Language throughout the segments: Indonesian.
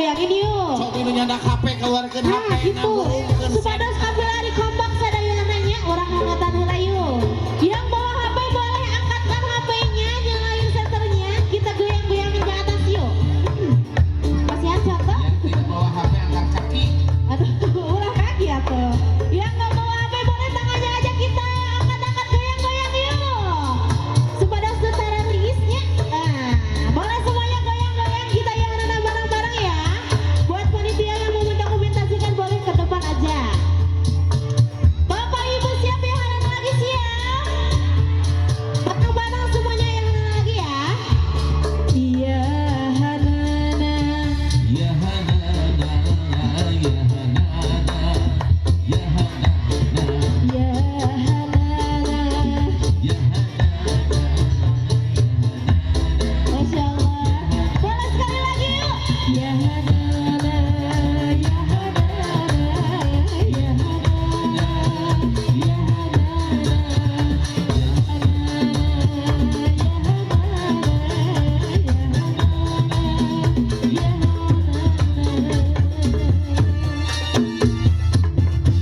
Yakin yuk. Sok ini nyandak HP keluarkan Nah HP gitu. Supados kabilari kompak sadayana nanya orang ngangatan heula yuk. Yang bawa HP boleh angkatkan HP-nya, nyalain senternya, kita goyang-goyangin ke atas yuk. Masih ada toh? Yang tidak bawa HP angkat kaki. Aduh, ulah kaki atuh. Yang nggak bawa HP boleh tangannya aja kita angkat-angkat goyang-goyang yuk. Supados tentara rigisnya. Nah, boleh semuanya goyang-goyang kita yang nana bareng-bareng ya. Buat panitia yang mau mendokumentasikan boleh ke depan aja. Bapak Ibu siap ya, Hanan lagi siap. Bareng-bareng semuanya yang Hanan lagi ya. Iya Hanana. Ya Hanana, ya Hanana, ya Hanana, Ya Hanana. ya Hanana. Masya Allah. Boleh sekali lagi yuk. Ya Hanana, ya Hanana, ya Hanana, ya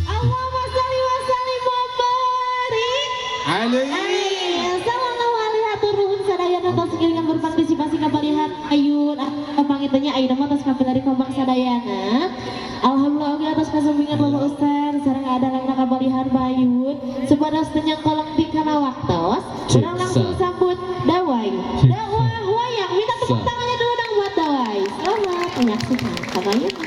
Allahumma sholli wa sallim wa barik. Sallallahu alaihi atur nuhun sadayana tos gilingan berpartisipasi kapalihan ayun pangitanya ayeuna mah tos kapilari kompak sadayana. Alhamdulillah oge atas kasembingan Bapak Ustaz sareng ada lagna kapalihan payun supados teu nyangkolong di kana waktos urang langsung sambut dawai. Dakwah wayang minta tepuk tangannya dulu dong buat dawai. Selamat menyaksikan kapalihan.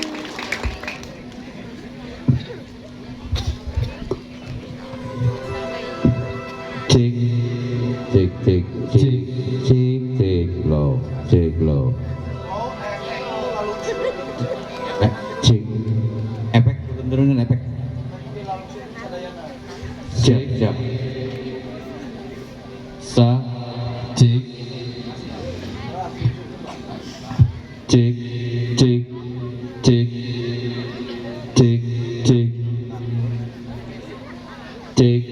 Cek cek cek cek cek cek low cek low cek Efek turunin efek. siap siap sa cek cek cek cek cek cek cek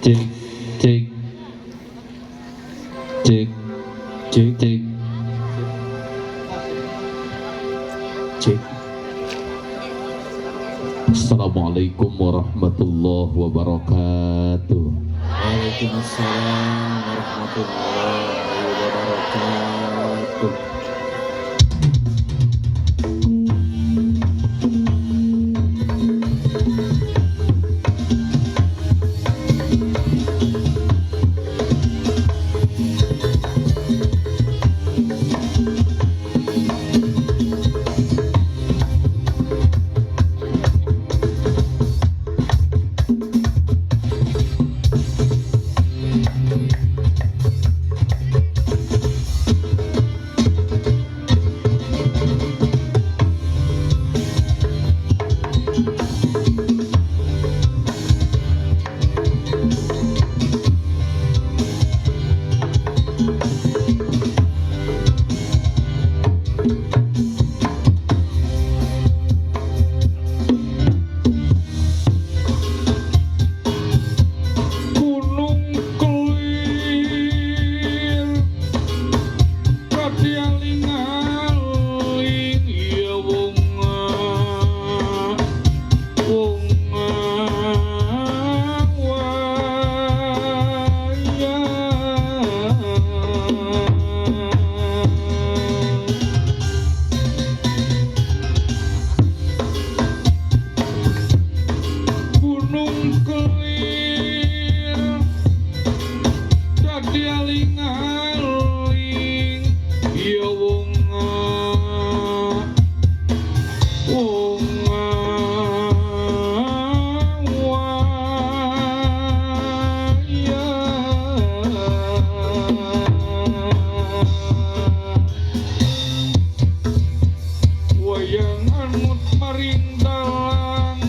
cek cek cek cek cek cek. Assalamualaikum warahmatullahi wabarakatuh. Waalaikumsalam warahmatullahi wabarakatuh. Gunung Kelir kadialing-aling ya wonga Gunung Kelir dadi aling-aling ya wonga wayang anut maring dalang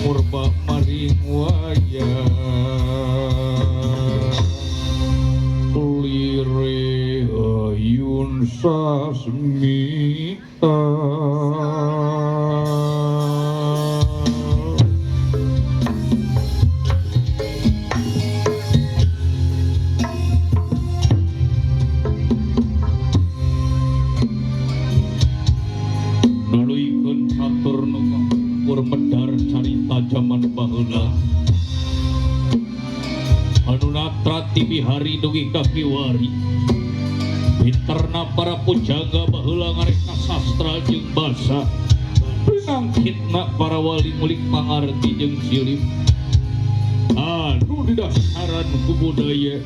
murba maring wayang lire ayun sasmita bihari dugi kakiwari pinterna para pujaga baheula ngareka sastra jeung basa pinangkitna para wali mulik pangarti jeung silih anu didasaran ku budaya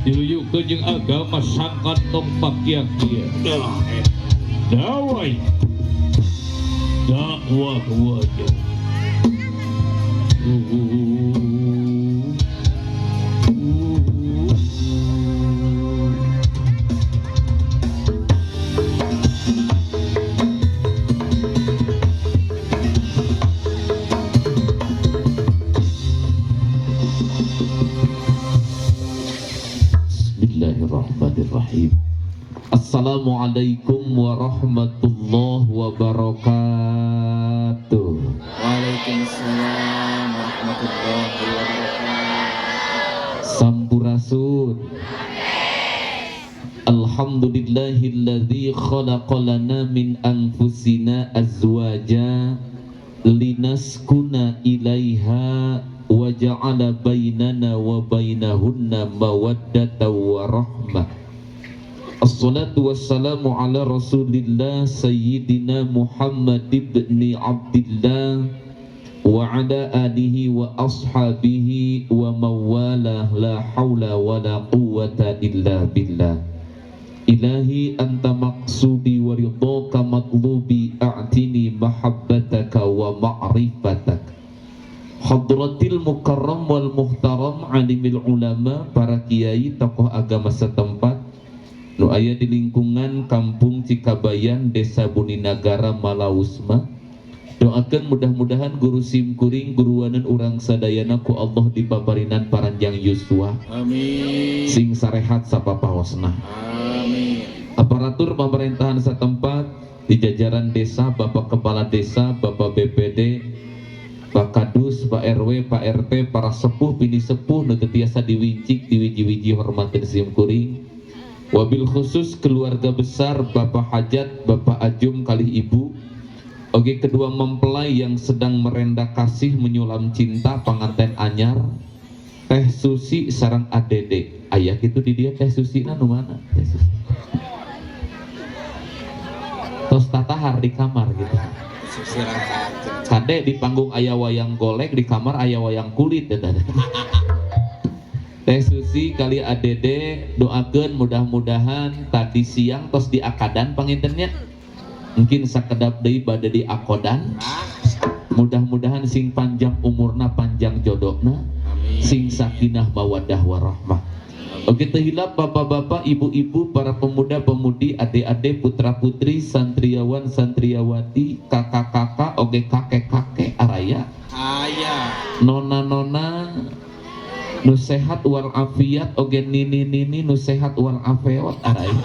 diluyukeun jeung agama sangkantong pakiakia dawai dakwah wajah Bismillahirrahmanirrahim. Assalamualaikum warahmatullahi wabarakatuh. Waalaikumsalam warahmatullahi wabarakatuh. Sampurasun. Alhamdulillahilladzi khalaqa lana min anfusina azwaja linaskuna ilaiha wa ja'ala bainana wa bainahunna mawaddatan wa rahmah. Assalatu wassalamu ala rasulillah sayyidina Muhammad ibni Abdillah wa ala alihi wa ashabihi wa mawalah la hawla wa la quwwata illa billah. Ilahi anta maqsudi wa ridhaka matlubi a'tini mahabbataka wa ma'rifataka. Hadratil mukarram wal muhtaram alimil ulama, para kiai tokoh agama setempat nu aya di lingkungan Kampung Cikabayan, Desa Buninagara, Malausma. Doakan mudah-mudahan guru simkuring guruanan urang sadayana ku Allah dibabarinan paranjang yuswa. Amin. Sing sarehat sapapawasna. Amin. Aparatur pemerintahan setempat di jajaran desa, Bapak Kepala Desa, Bapak BPD, Pak Kadus, Pak RW, Pak RT, para sepuh, bini sepuh nu teu tiasa diwincik, diwiji-wiji hormatin simkuring. Wabil khusus keluarga besar Bapak Hajat, Bapak Ajum kali Ibu. Oke, kedua mempelai yang sedang merendah kasih menyulam cinta pengantin anyar, Teh Susi sareng Adede. Aya kitu di dia Teh Susi nu mana? Teh Susi. Tos tatahar di kamar gitu. Kade di panggung aya wayang golek, di kamar aya wayang kulit. Teh Susi kali Adede doakeun mudah-mudahan tadi siang tos di akadan pangintennya. Mungkin sakedap deui bade di akodan. Mudah-mudahan sing panjang umurna, panjang jodohna, sing sakinah mawaddah warahmah. Oke, teu hilap bapak-bapak, ibu-ibu, para pemuda-pemudi, adik-adik, putra-putri, santriawan, santriawati, kakak-kakak, oge kakek-kakek araya. Nona-nona nu sehat wal afiat, oge nini-nini nu sehat wal afiat araya.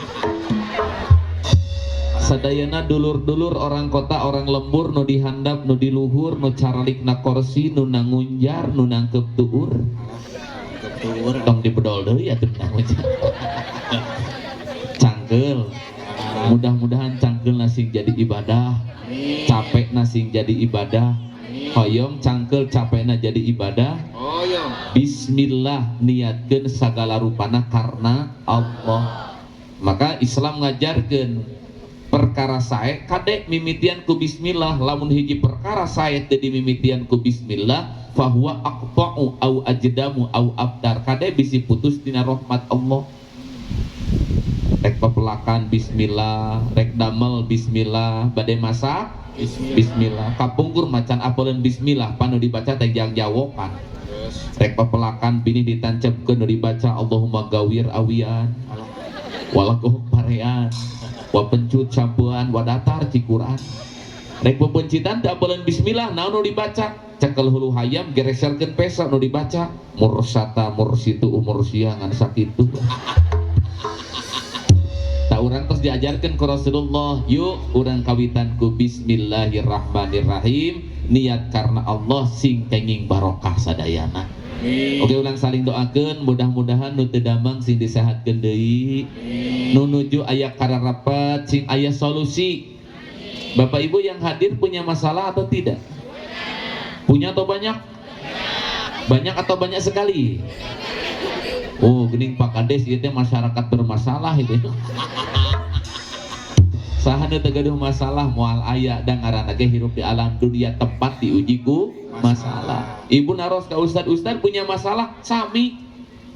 Sadayana dulur-dulur orang kota, orang lembur, nu dihandap, nu diluhur, nu caralikna korsi, nu nangunjar, nu nangkep tuur. Tong dibedol deui atuh nangunjar. Cangkeul. Mudah-mudahan cangkeul sing jadi ibadah, capek sing jadi ibadah. Hoyong cangkeul capekna jadi ibadah. Bismillah niatkeun sagala rupana karena Allah. Maka Islam ngajarkeun perkara sae kadek mimitian ku bismillah, lamun hiji perkara sae teu dimimitian ku bismillah fahuwa aqta'u au ajdamu au abdar, kadek bisi putus dina rahmat Allah. Rek pepelakan bismillah, rek damel bismillah, bade masak bismillah, kapungkur macan apeulun bismillah panu dibaca teh jang jawokan. Rek pepelakan bini ditancepkeun nu dibaca Allahumma gawir awian walakuh parean wa pencut campuan wa datar cikuran. Rek pepencitan teu apeulun bismillah naon nu dibaca? Cekel hulu hayam gereserkeun pesa nu dibaca mursata mursitu umursia ngan sakitu. Ta urang tos diajarkeun ku Rasulullah, yuk urang kawitan ku bismillahirrahmanirrahim, niat karena Allah sing kenging barokah sadayana. Oke, ulang saling doakeun mudah-mudahan nu teu damang sing disehatkeun deui, nu nuju aya kararapat sing aya solusi. Bapak Ibu yang hadir punya masalah atau tidak? Punya atau banyak? Banyak atau banyak sekali? Oh gening Pak Kades ieu teh masyarakat bermasalah itu. Sahana teu gaduh masalah moal aya da ngaranna ge hirup di alam dunia tempat diuji ku masalah. Ibu naros ka ustad punya masalah sami.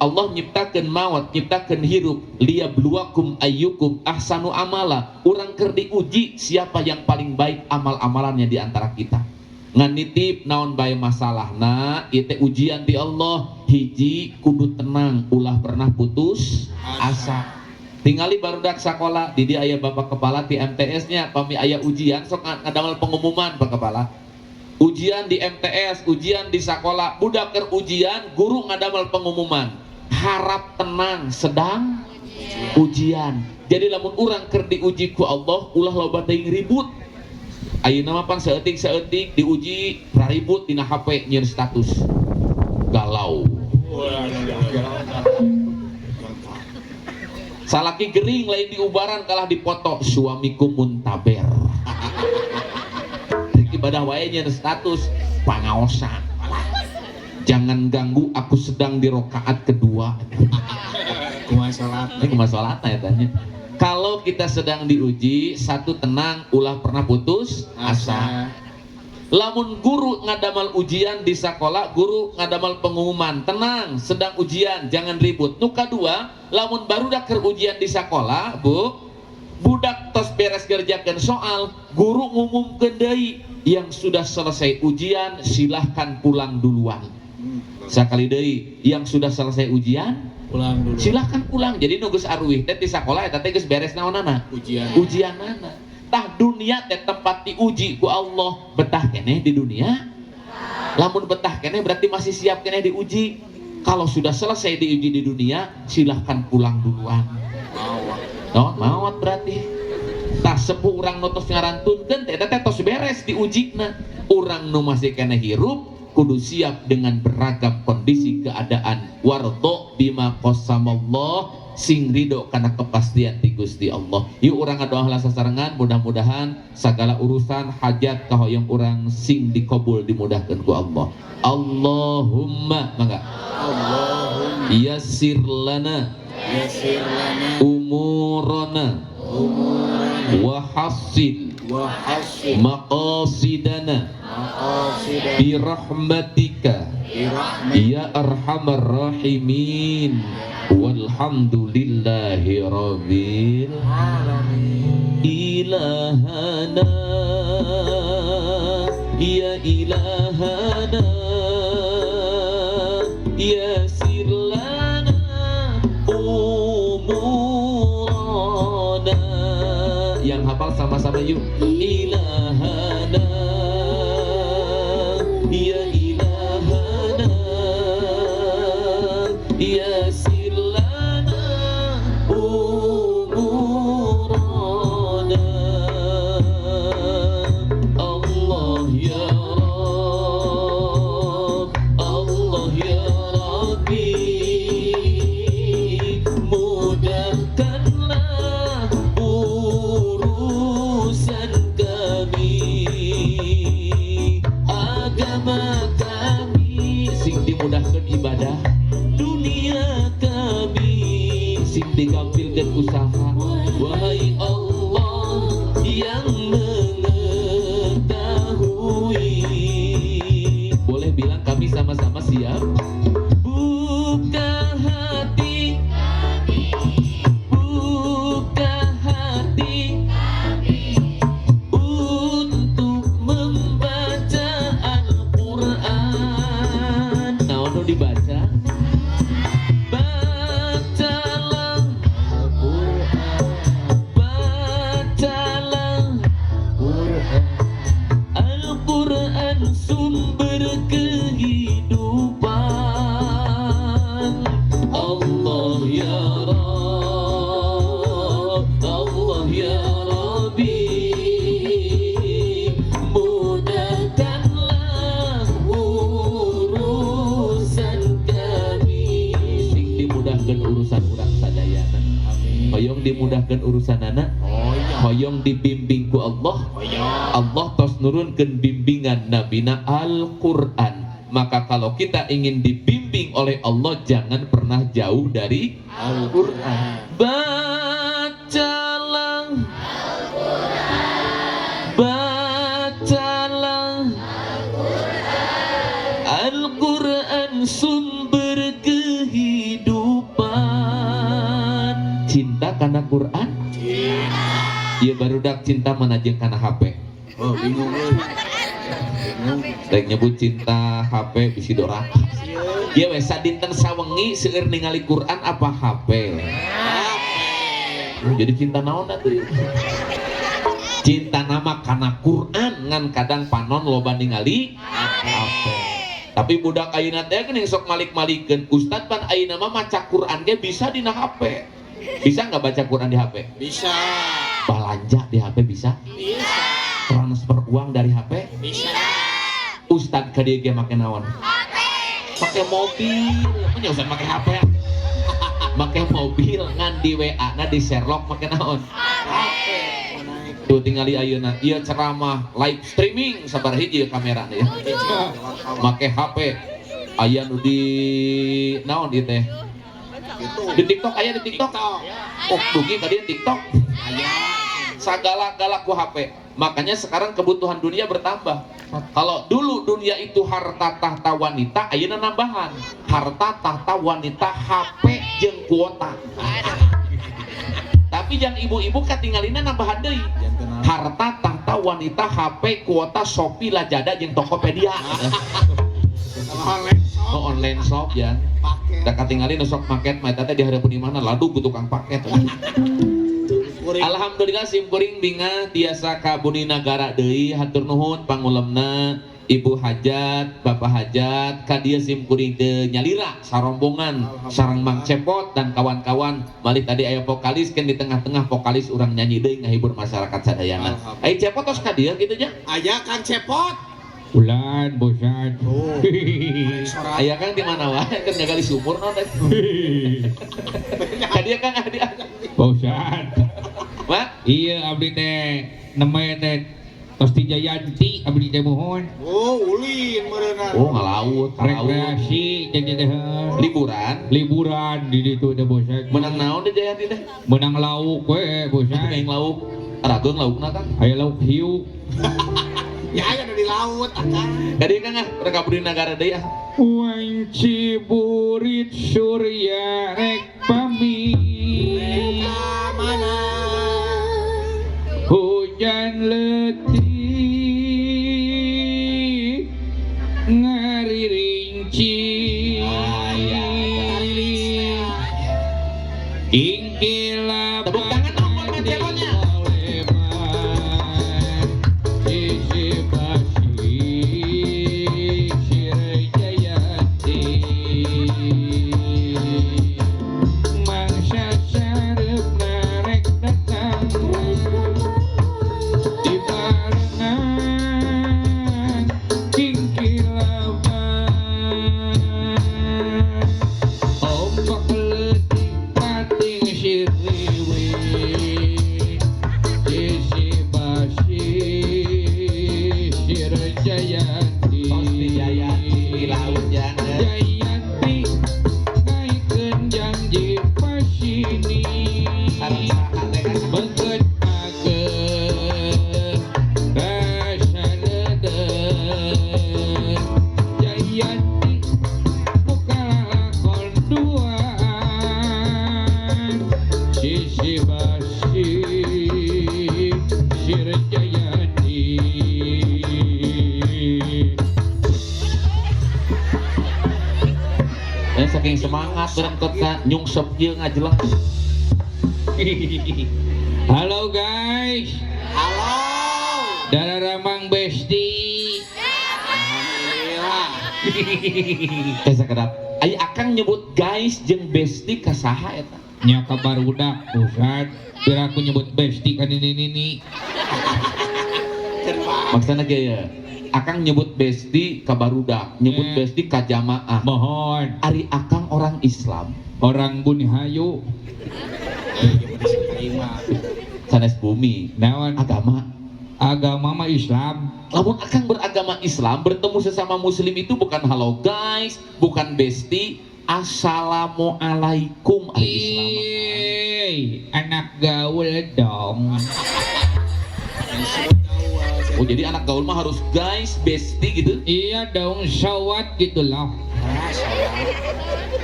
Allah nyiptakeun maut, nyiptakeun hirup, liyabluwakum ayyukum ahsanu amala. Urang keur diuji siapa yang paling baik amal-amalannya di antara kita. Ngan nitip naon bae masalahna, ieu teh ujian ti Allah. Hiji kudu tenang, ulah pernah putus asa. Tingali barudak sakola, di dia aya bapak kepala di MTS-nya, pami aya ujian sok ngadamel pengumuman Pak Kepala. Ujian di MTS, ujian di sekolah, budak keur ujian, guru ngadamel pengumuman. Harap tenang sedang ujian. Jadi lamun urang keur diuji ku Allah, ulah loba teuing ribut. Ayeuna mah pan saeutik diuji raribut dina HP nyieun status. Galau. Salaki gering lain diubaran kalah dipoto suamiku muntaber. Ibadah wae nyieun status pangaosan. Jangan ganggu aku sedang di rakaat kedua. Kumaha salatna ya tanya. Kalau kita sedang diuji, satu tenang, ulah pernah putus asa. Lamun guru ngadamal ujian di sekolah, guru ngadamal pengumuman, tenang, sedang ujian, jangan ribut. Nu kadua, lamun barudak keur ujian di sekolah, Bu, budak tos beres kerjakan soal, guru ngumumkeun deui yang sudah selesai ujian silahkan pulang duluan. Sakali deui yang sudah selesai ujian Pulang dulu. silahkan pulang. Jadi nugus arwih teh di sekolah eta teh geus beres naonana? Ujianana. Tah dunia teh tempat diuji ku Allah. Betah keneh di dunia? Lamun betah keneh berarti masih siap keneh diuji. Kalau sudah selesai diuji di dunia, silahkan pulang duluan. Mawat berarti. Tah sepuh urang nu tos ngarantunkeun teh eta teh tos beres diujina. Urang nu masih keneh hirup kudu siap dengan beragam kondisi keadaan. Wardo bima qasamallah, sing ridho karena kepastian di Gusti Allah. Yuk urang ngadoa heula sasarengan, mudah-mudahan segala urusan hajat kahoyong urang sing dikabul dimudahkeun ku Allah. Allahumma mangga yassir lana umurana wa hassin maqasidana birahmatika ya arhamar rahimin walhamdulillahi rabbil alamin. Ilahana ya ilahana yasir lana umurana. Yang hafal sama-sama yuk. Ilahana ya ilahana yasir lana umurana. Allah ya Rabb, Allah ya Rabbi, mudahkanlah urusan kami, agama kami sing dimudahkan ibadah, dunia kami sing digampilkan usaha. Wahai Allah yang mengetahui, boleh bilang kami sama-sama siap. Buka hati, buka hati untuk membaca Al-Quran. Nah, untuk dibaca, bacalah Al-Quran, sumber kehidupan. Allah ya Rabb, Allah ya Rabbi, mudahkanlah urusan kami. Sing dimudahkan urusan urang sadayana. Hoyong dimudahkan urusan anak. Hoyong dibimbing ku Allah. Allah tos nurunkeun bimbingan nabina Al-Quran. Maka kalau kita ingin dibimbing oleh Allah, jangan pernah jauh dari Al-Quran. Bacalah Al-Quran, sumber kehidupan. Cinta karena Quran? Iya barudak cinta menajeng karena HP. Oh, bingung. Rek nyebut cinta HP bisi doraka. Ieu we sadinten sawengi seueur ningali Quran apa HP. Jadi cinta naon atuh? Cinta nama karena Quran ngan kadang panon loba ningali HP. Tapi budak ayeuna teh geuning sok malik-malikeun, Ustad pan ayeuna mah maca Quran ge bisa dina HP. Bisa nggak baca Quran di HP? Bisa. Belanja di HP bisa? Bisa. Transfer uang dari HP? Bisa. Ustad ka dieu ge make naon? Pakai mobil. Nya Ustad make HP. Make mobil ngan di WA na di Sherlock make naon? HP. Tuh tingali ayeuna ieu ceramah live streaming sabar hiji kamera ya. Make HP. Aya nu di naon ieu teh? Di TikTok aya di TikTok. Oh, dugi ka dieu TikTok. Aya. Sagala-gala ku HP. Makanya sekarang kebutuhan dunia bertambah. Kalau dulu dunia itu harta tahta wanita, ayeuna nambahan. Harta tahta wanita, HP jeung kuota. Tapi yang ibu-ibu katingalina nambahan deui. Harta tahta wanita, HP, kuota, Shopee, Lazada jeung Tokopedia. Oh, online shop ya. Da katingalin sok paket mah eta teh dihareupeun di mana? Ladu ku tukang paket. Alhamdulillah sim kuring binga tiasa kabuni nagara deui, hatur nuhun pangulemna Ibu Hajat, Bapak Hajat, ka dieu sim kuring teu nyalira sarombongan sareng Mang Cepot dan kawan-kawan. Malik tadi aya vokalis kan di tengah-tengah vokalis urang nyanyi deui ngahibur masyarakat sadayana. Ai Cepot tos ka dieu kitu nya? Aya Kang Cepot. Ulan bosan. Oh. Aya Kang di mana wae kan jaga di sumur naon teh. Ka dieu Kang adi. Bosan. Mak? Iya abdi teh namanya teh Tosti Jayanti abdi teh mohon. Oh, ulin meureunna. Oh, ngalaut, Rekreasi jadi teh liburan di ditu teh bosan. menang naon di Jayanti teh? Menang lauk we bosan. Main lauk. Rageung laukna Kang. Aya lauk hiu. Ya aya di laut akang. Ka dieu Kang rek kabudi nagara deui ah. Wanci burit surya rek pami. Mana? Hujan letih ngaririnci ingkilah Tepuk tangan dong buat Kang Cepotnya. Sisi basi Sirajayati mangsa sarep narek datang di barengan kingkilaban ombak letih pating siriwi sisi basi Sirajayati Tosti Jayanti di laut jangan. Jayanti kaikeun janji pasini Sareng saha teh Kang? beungeut ageun rasa leudeuh Jayanti buka lakon duaan sisi basi Sirajayati. Saking semangat berengkot ka nyungsep ieu ngajeleng. Halo guys, Halo. Dararamang Besti. Alhamdulillah. Teh sakedap. Ai Akang nyebut guys jeung besti ka saha eta? Nya kabar udak pusat. Biar aku nyebut Besti kan ini. Maksudna ge ya. Akang nyebut besti ka barudak, nyebut besti ka jamaah. Mohon Ari Akang orang Islam, orang Bunihayu Ieu mah disangka ieu mah. sanes bumi, naon agama agama mah Islam. Lamun akang beragama Islam, bertemu sesama muslim itu bukan halo guys, bukan bestie, assalamualaikum ari Islam. Anak gaul dong. Oh jadi anak gaul mah harus guys, bestie gitu. Iya dong, syawat gitu loh.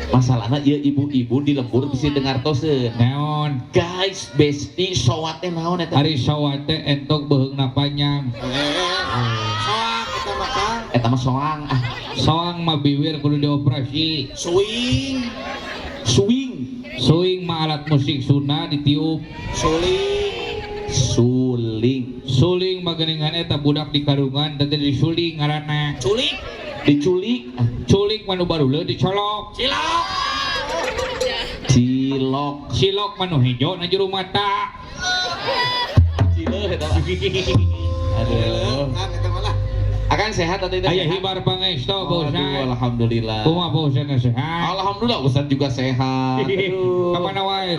Masalahnya ya ibu-ibu di lembur bisa dengar tosen. Naon? Guys, bestie, sowate naon eta? Hari syawat teh entok beheungna panjang. Soang kita makan. Eta mah soang. Ah, Soang mah biwir kudu dioperasi. Swing. swing. Suing mah alat musik Sunda ditiup. Suling. Suling. Suling mah geuningan eta budak di karungan tadi disuling ngaranna. Culik. Diculik. Ah, Culik mah nu baruleun dicolok. Cilok. cilok. Silok mah nu hejo na jero mata. Cileuh eta mah. Aduh. Kan eta mah lah. Akan sehat atau tidak? Aya sehat? hibar pangestu Aduh, Bosan. alhamdulillah. Kumaha Bosan sehat? Alhamdulillah Ustaz juga sehat. Aduh. Kamana wae?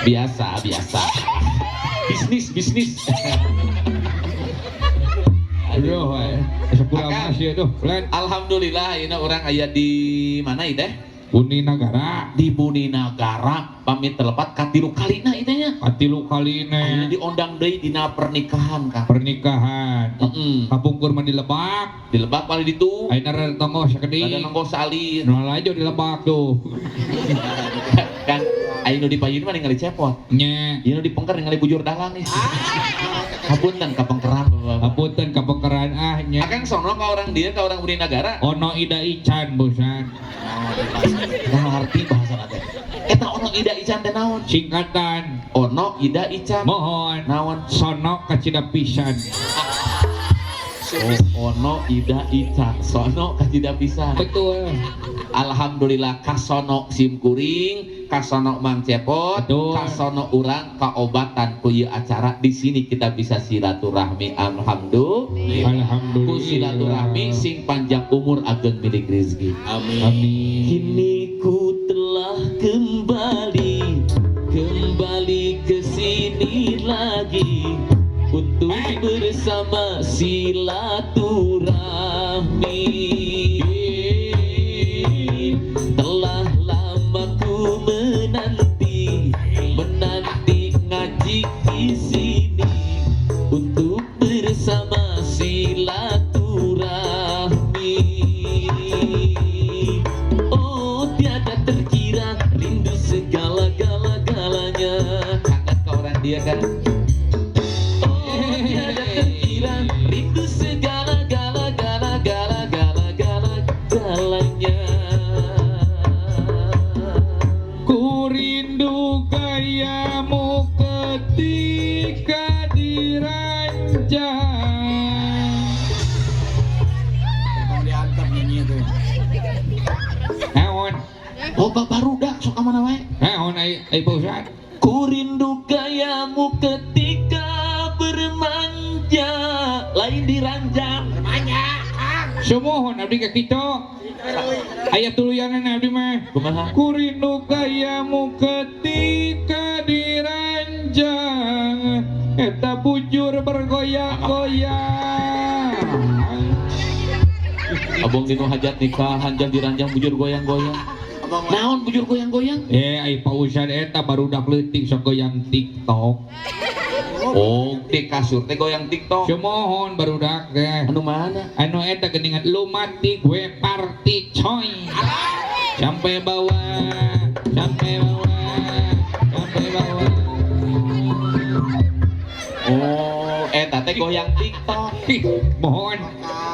Biasa, biasa. Bisnis. Aduh wae. Sepuluh Akan. masih tuh. Lain Alhamdulillah ini orang aya di mana itu teh? Buni Nagara. Di Buni Nagara pamit telepat katilu kalina itu nya. Atilu Akhirnya kaline diondang deui dina pernikahan Kang. pernikahan. Kapungkur mah di Lebak. Di Lebak paling ditu. Ayeuna rada tonggo sakedi. Ada nongko salin. Nu lajo di Lebak tuh. Kan ayo nu di payun mah ningali cepot. Nya. Ieu nu di pengker ningali bujur dalang nih. Hapunten ka pengkeran Bapak. Apunten kapengkeran nya. Akang sono ka orang dia ka orang Buni Nagara. Ono Ida Ican Bosan. Nah, ngerti bahasa teh. Eta ono Ida Ican teh naon? Singkatan. Ono Ida Ican. Mohon. Naon? Sono kacida pisan. Oh, ono Ida Ican. Sono kacida pisan. Betul. Alhamdulillah kasono sim kuring, kasono Mang Cepot, Betul. kasono urang kaobatan ku ieu acara di sini kita bisa silaturahmi alhamdulillah. Alhamdulillah. Ku silaturahmi sing panjang umur ageng milik rezeki. Amin. Amin. Kini ku telah kembali ke sini lagi untuk bersama silaturahmi. Telah lama ku menanti ngaji di sini untuk bersama silaturahmi. Oh tiada terkira rindu segala-galanya. Kangen ke orang dia kan. Oh tiada terkira rindu segala-galanya. Ku rindu gayamu ketika diranjang. Mau diantap nyanyi itu. Naon? Oh barudak sok mana wae. Naon ai Bosan? Ku rindu gayamu ketika bermanja, lain diranjang. Sumohon abdi ka kitu. Aya tuluyanan abdi mah. Kumaha? Ku rindu gayamu ketika diranjang. Eta bujur bergoyang-goyang. Abang dino hajat nikah, hanjang diranjang bujur goyang-goyang. Abang mah. Naon bujur goyang-goyang? Ai pausan eta barudak leutik sok goyang TikTok. Oh, di kasur teh goyang TikTok. Sumohon barudak teh. Anu mana? Anu eta geuningan lu mati gue party coy. Sampai bawah, sampai bawah, sampai bawah. Oh, eta teh goyang TikTok. Mohon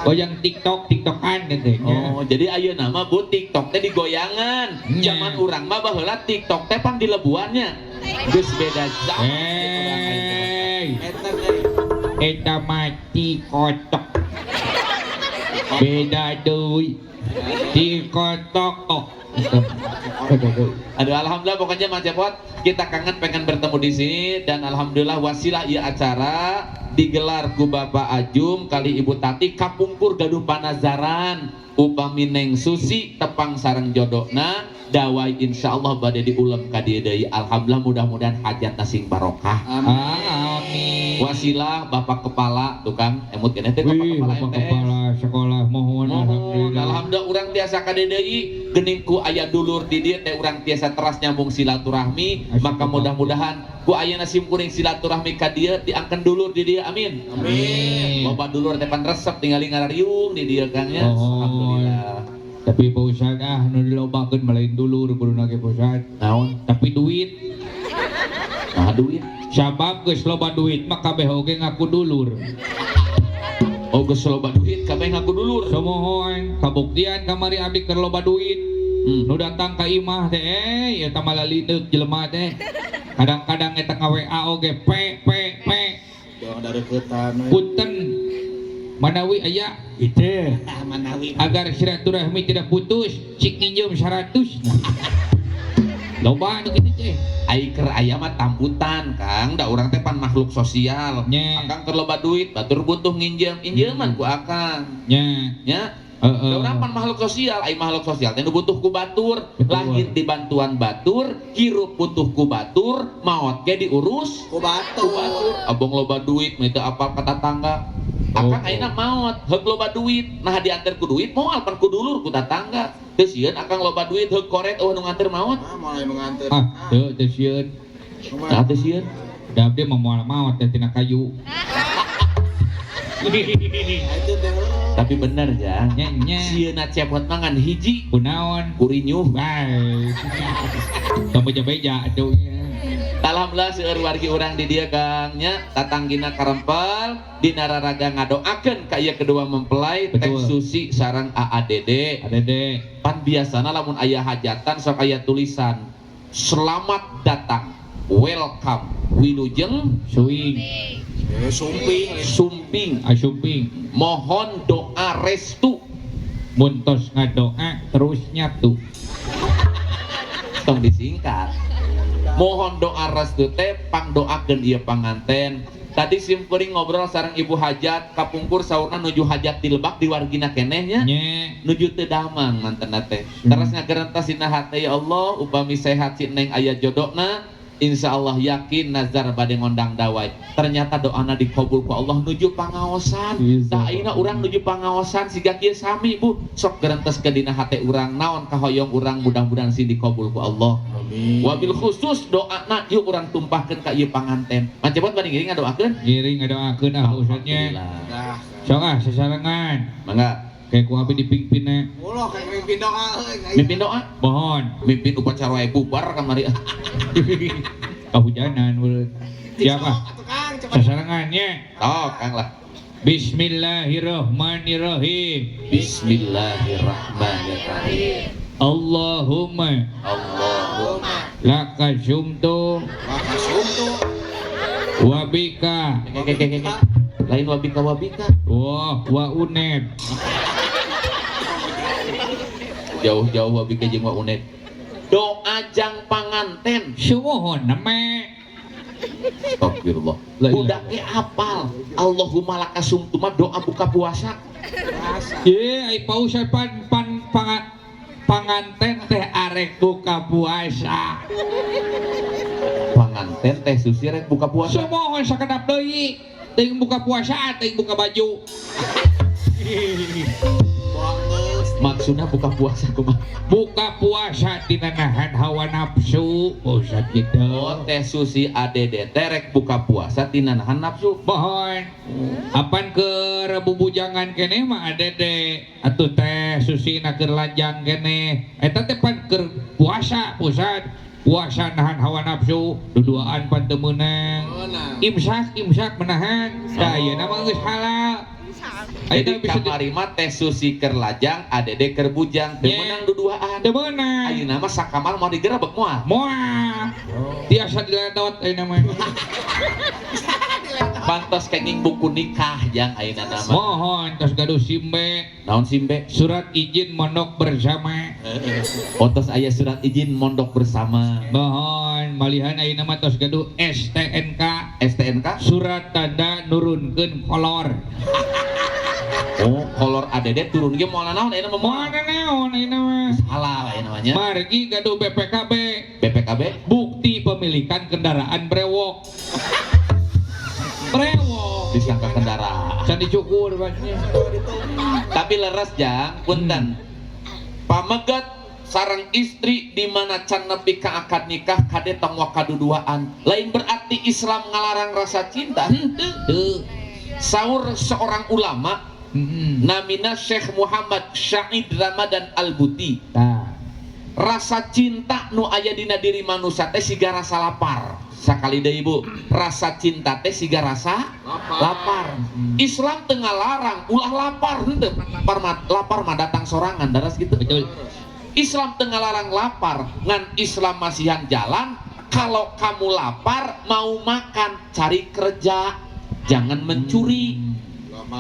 goyang TikTokan gitu nya. Oh, jadi ayeuna mah bu TikTok teh digoyangan. Nya. Zaman urang mah baheula TikTok teh pang dilebuannya. Geus beda zaman. Eta teh. Eta mati kotok. Beda deui. Di kotok oh. Aduh alhamdulillah pokoknya Mas Cepot kita kangen pengen bertemu di sini dan alhamdulillah wasilah ieu acara digelar ku Bapak Ajum kali Ibu Tati kapungkur gaduh panazaran upami Neng Susi tepang sareng jodona dawai insyaallah bade diulam ka dieu deui. Alhamdulillah mudah-mudahan hajatna sing barokah. Amin. Wasilah Bapak Kepala tukang emut keneh teh Bapak Wih, Kepala Bapak MTS. Kepala sekolah mohon Alhamdulillah urang tiasa ka dieu deui geuning ku aya dulur di dieu teh urang tiasa teras nyambung silaturahmi. Maka mudah-mudahan ku ayeuna simkuring silaturahmi ka dieu diangkeun dulur di dieu. Amin. Amin. Loba dulur teh pan resep tinggali ngarariung di dieu Kang ya. Oh. Alhamdulillah. Tapi Pak Ustad nu dilobakeun malain dulur kuduna ge Pak Ustad. Naon? Tapi duit Nah duit. sabab geus loba duit mah kabeh oge ngaku dulur. Oh geus loba duit kabeh ngaku dulur. Samohon kabuktian kamari abdi keur loba duit. Nu datang ka imah teh eta tah malah lineuk jelema teh. Kadang-kadang eta WA oge pe. Jangan dari ketan. Punten manawi aya itu Manawi. agar silaturahmi tidak putus cik nginjem 100. Loba nu kitu teh. Ai keur aya mah tamputan Kang, da urang teh pan makhluk sosial. Nya. Akang keur loba duit, batur butuh nginjem, injeman ku akang. Nya. Nya. Da urang pan makhluk sosial, ai makhluk sosial teh nu butuh ku batur, Betul. lahir di bantuan batur, hirup butuh ku batur, maot ge diurus Ku batu. ku batur. Abong loba duit, mah teu apal ka tetangga. Akang Oh. ayeuna maot, heug loba duit, nah diantar ku duit moal pan ku dulur ku tetangga. Teu sieun akang loba duit heug koret eueuh nu nganter maot. Ah, mulai mengantar. Teu sieun. Tah teu sieun. Da abdi mah moal maot teh tina kayu. Itu teh. Tapi bener ya. Nya. Sieuna cepot mangan hiji Kunaon? kurinyuh. Bae. Tong beja-beja atuh. Alhamdulillah seueur wargi urang di dieu Kang nya tatanggina karempel dina raraga ngadoakeun ka ieu kedua mempelai Teh Betul. Susi sareng AADD. Adede. Pan biasana lamun aya hajatan sok aya tulisan selamat datang, welcome, wilujeng, Suing. Sumping. sumping, Asumping. mohon doa restu. Muntos ngadoa terus nyatu. Tong disingkat. Mohon doa restu teh pangdoakeun ieu panganten. Tadi simkuring ngobrol sareng ibu hajat kapungkur saurna nuju hajat di Lebak di wargina keneh nya. Nya. Nuju teu damang mantenna teh. Terus ngagerentas dina hate ya Allah upami sehat si Neng aya jodona insyaallah yakin nazar bade ngondang dawai. Ternyata doana dikabul ku Allah nuju pangaosan. Tah ayeuna urang nuju pangaosan siga kieu sami Bu. Sok gerenteskeun dina hate urang naon kahoyong urang mudah-mudahan sing dikabul ku Allah. Amin. Wabil khusus doana yuk urang tumpahkeun ka ieu panganten. Mancebot bade ngiring ngadoakeun. Giring ngadoakeun Ustadnya. Alhamdulillah. Dah. Sok sasarengan. Mangga Kayak ku abdi dipingpinna. Ulah kayak mimpin doa euy. mimpin doa, Mohon. mimpin upacara wae bubar kamari. Kahujanan urut. Siapa? Atuh Kang, cepat. Sasarengannya. Tok Kang lah. Bismillahirrahmanirrahim. Bismillahirrahmanirrahim. Allahumma Allahumma laka sumtu Maka sumtu. wabika lain wabika wa uned. jauh-jauh wabika jeung wa uned. Doa jang panganten. Sumohon nama. Astagfirullah. Budak ge apal. Allahumma lakasumtu mah doa buka puasa. Ye, ai pausa panganten teh arek buka puasa. Panganten teh Susi rek buka puasa. Sumohon sakedap deui. Teuing buka puasa, teuing buka baju. Maksudnya buka puasa kumaha? Buka puasa tina nahan hawa nafsu. Usah gitu. Oh, teh Susi ADD teh rek buka puasa tina nahan nafsu. Mohon. Apan ke bubujangan kene mah ada deh. Atuh teh Susi na keur lanjang kene. Eta teh pan keur puasa pusat. Puasa nahan hawa nafsu, duduaan pan teu meunang. Imsak menahan. Da ayeuna mah geus halal. Jadi kamari mah teh Susi keur lajang, ADD keur bujang, teu meunang duduaan. Teu meunang. Ayeuna mah sakamar mau digerebek moal. Moal. Tiasa diledot ayeuna mah. Pantos kenging buku nikah yang ayeuna nama. Mohon tos gaduh simbe. Naon simbe? Surat izin mondok bersama. Otos aya surat izin mondok bersama. Mohon malihan ayeuna mah tos gaduh STNK. STNK? Surat tanda nurunkeun kolor. Oh, kolor ADD turun ge moal naon ayeuna mah? Mana naon ayeuna mah? Salah lah ya namanya. Margi gaduh BPKB. BPKB. Bukti pemilikan kendaraan brewok. Brewok. Disangka kendaraan. Can dicukur banyak. Tapi leres jang, punten. Pamegat sareng istri di mana can nepi ka akad nikah kade tong wakaduduaan. Lain berarti Islam ngalarang rasa cinta. Henteu. Saur seorang ulama namina Syekh Muhammad Syahid Ramadan Al-Buti. Rasa cinta nu aya dina diri manusia teh siga rasa lapar. Sakali deui Ibu, rasa cinta teh siga rasa lapar. Islam teu ngalarang ulah lapar henteu. Lapar mah datang sorangan daras gitu. Betul. Islam teu ngalarang lapar, ngan Islam masihan jalan. Kalau kamu lapar mau makan, cari kerja, jangan mencuri.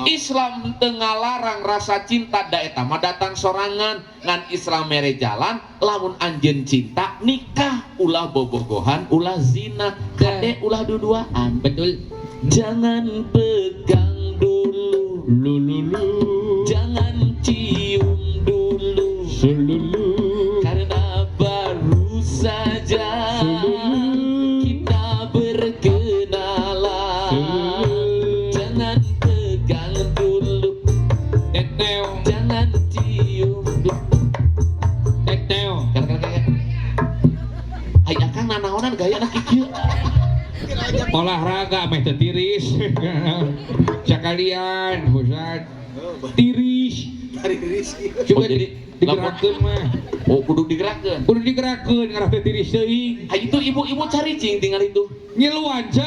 Islam teu ngalarang rasa cinta da eta mah datang sorangan, ngan Islam mere jalan. Lamun anjeun cinta nikah, ulah bobogohan, ulah zina, kade ulah duduaan. Betul. Jangan pegang dulu, Lululu. jangan cium dulu, Sululu. karena baru saja kita berkenalan. Jangan pegang dulu, Teteo. jangan cium dulu. Teteo. Kayak hai akang nanaonan gaya anak kieu. Olahraga meh teu tiris. Sekalian, Ustaz. Tiris. Dari rizki. Coba Oh, jadi digerakkeun mah. Oh, kudu digerakkeun. Kudu digerakkeun ngarah teu tiris teuing. Hai itu ibu-ibu cari cing tinggal itu. Ngiluan ce.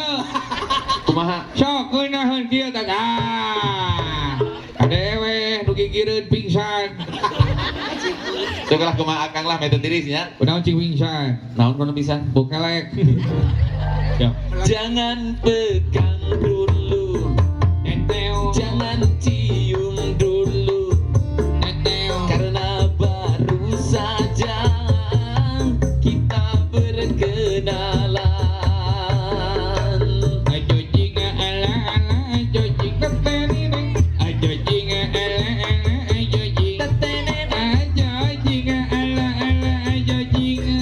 Kumaha? Sok keunaheun kieu tah. Ah. Adewe nu gigireun pingsan. Sekolah kumaha akang lah metode tirisnya. Kunaon cing pingsan? Naon kono bisa? Bokelek. Ya. Jangan pegang dulu, Teteo. jangan cium dulu, Teteo. karena baru saja kita berkenalan. Ajo jinga ala ala ajo jinga tenene. Ajo jinga ala ala ajo jinga tenene. Ajo jinga ala ala ajo jinga.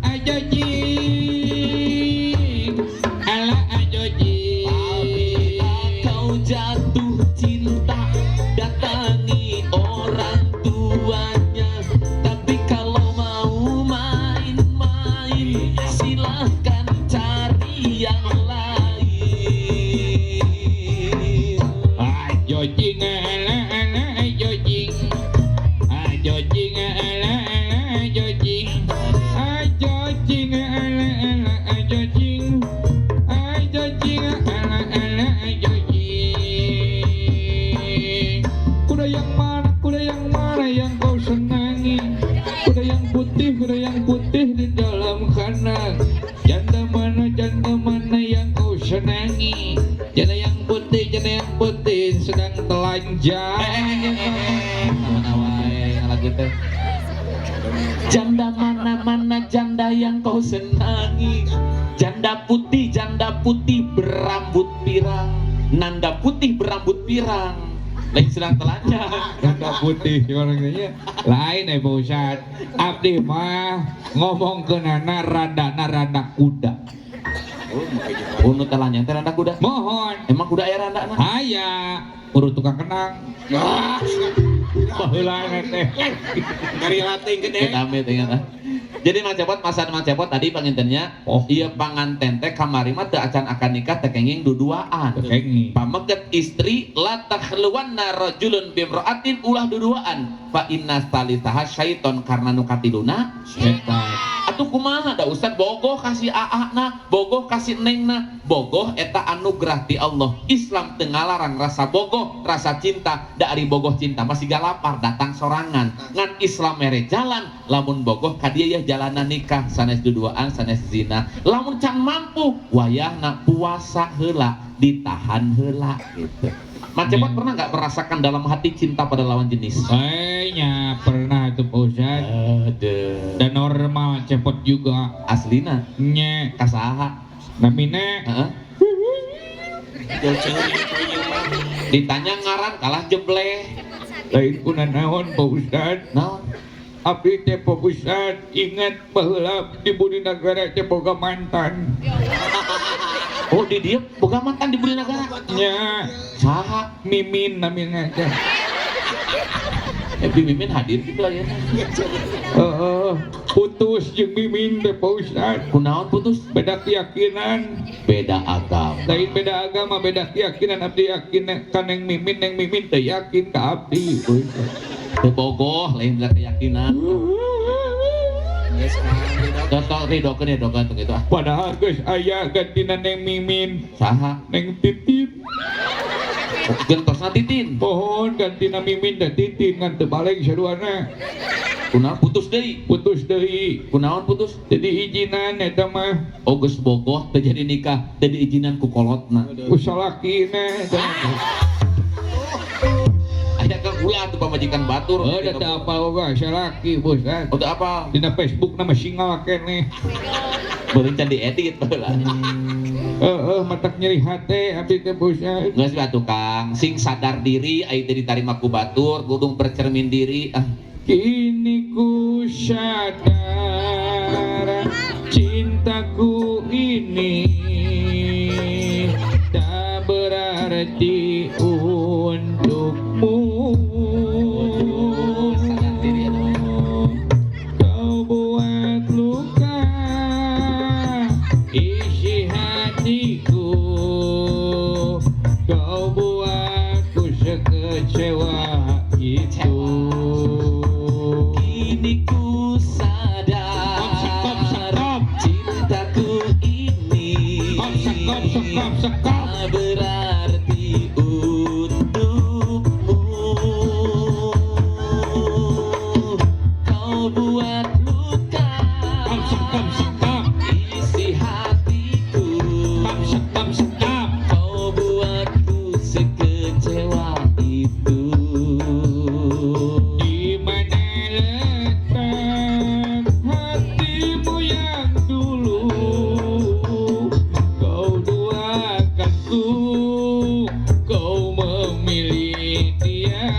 Ajo jing. Ala ajo jing. Apabila kau jatuh cinta, datangi orang tuanya. Tapi kalau mau main-main, silahkan cari yang lain. Ajo jing ala ala ajo jing. Ajo jing ala ala ajo jing. Ajo jing ala ala ajo jing. Ajo jing ala ala ajo jing. Kuda yang mana yang kau senangi? Kuda yang putih di dalam kandang. Janda mana yang kau senangi? Janda yang putih sedang telanjang. Janda mana janda yang kau senangi? Janda putih berambut pirang. Nanda putih berambut pirang. Lain sedang telanjang. Janda putih orangnya lain Pak Ustad. Abdi mah ngomong ke nana randa kuda. Oh, nu telanjang teh randa kuda. Mohon Emang kuda aya randa na? aya urut tukang kenang. Baheula teh. Dari lating gede. Amit ingat ah. Jadi macepot masan macepot tadi pangintennya. Oh. Iya panganten teh kamari mah teu acan akan nikah teh kenging duduaan. Kengi. Pameget istri la takhluwanna rajulun bimra'atin ulah duduaan. Fa inna salitaha syaiton karena nu katiluna Setan. atuh kumaha da Ustad bogoh kasih aakna, bogoh kasih nengna, bogoh eta anugerah ti Allah. Islam teu ngalarang rasa bogoh, rasa cinta, da ari bogoh cinta masih galapar datang sorangan. Ngan Islam mere jalan, lamun bogoh ka dieu ya jalanan nikah, sanes duduaan, sanes zina. Lamun can mampu, wayahna puasa heula, ditahan heula gitu. Macepot pernah nggak merasakan dalam hati cinta pada lawan jenis? Kayaknya pernah itu Pak Ustad. Aduh. Dan normal cepot juga. Aslina Nye. kasaha? Namina Heeh. Jual ceuing itu ieu mah. Ditanya ngaran kalah jebleh. Lain kunaon Pak Ustad. Naon? Abdi teh Pak Ustad ingat baheula di budi nagara teh boga mantan. Oh di dia boga mantan di Budi Negara. Nya Saha? Mimin namanya teh. Ebi Mimin hadir gitu ya. Putus jeung Mimin teh Pak Ustad. Kunaon putus? Beda keyakinan. Beda agama. Lain beda agama, beda keyakinan. Abdi yakin kan yang Mimin teh yakin ka abdi. Teu bogoh lain beda keyakinan. Geus kan. Tok ridokeun ya dokan tong itu ah. Padahal geus aya gantina Neng Mimin, Saha? Neng Titin. Gentosna Titin. Pohon gantina Mimin dan Titin ngan teu balik saduana. Kunaon putus deui? Putus deui. Kunaon putus? Jadi izinan eta mah Oh geus bogoh teu jadi nikah, teu diizinan ku kolotna. ku salakina. Aya ka ulah tuh pamajikan batur. Oh, da teu apal oga salaki bos kan. Oh teu apa? Dina Facebook nama singal keneh. Beureun can diedit baheula. Matak nyeri hate abdi teh bos. Geus bae tukang, sing sadar diri aya teh ditarima ku batur, kudu bercermin diri. Kini ku sadar cintaku ini tak berarti untukmu. Sadar diri ya, Kau buat luka isi hatiku. Kau buatku sekecewa itu. Kini ku sadar cintaku ini tak berarti untukmu. Kau buat luka isi hatiku. Kau buatku sekecewa itu. Di mana letak hatimu yang dulu kau duakanku, kau memilih dia.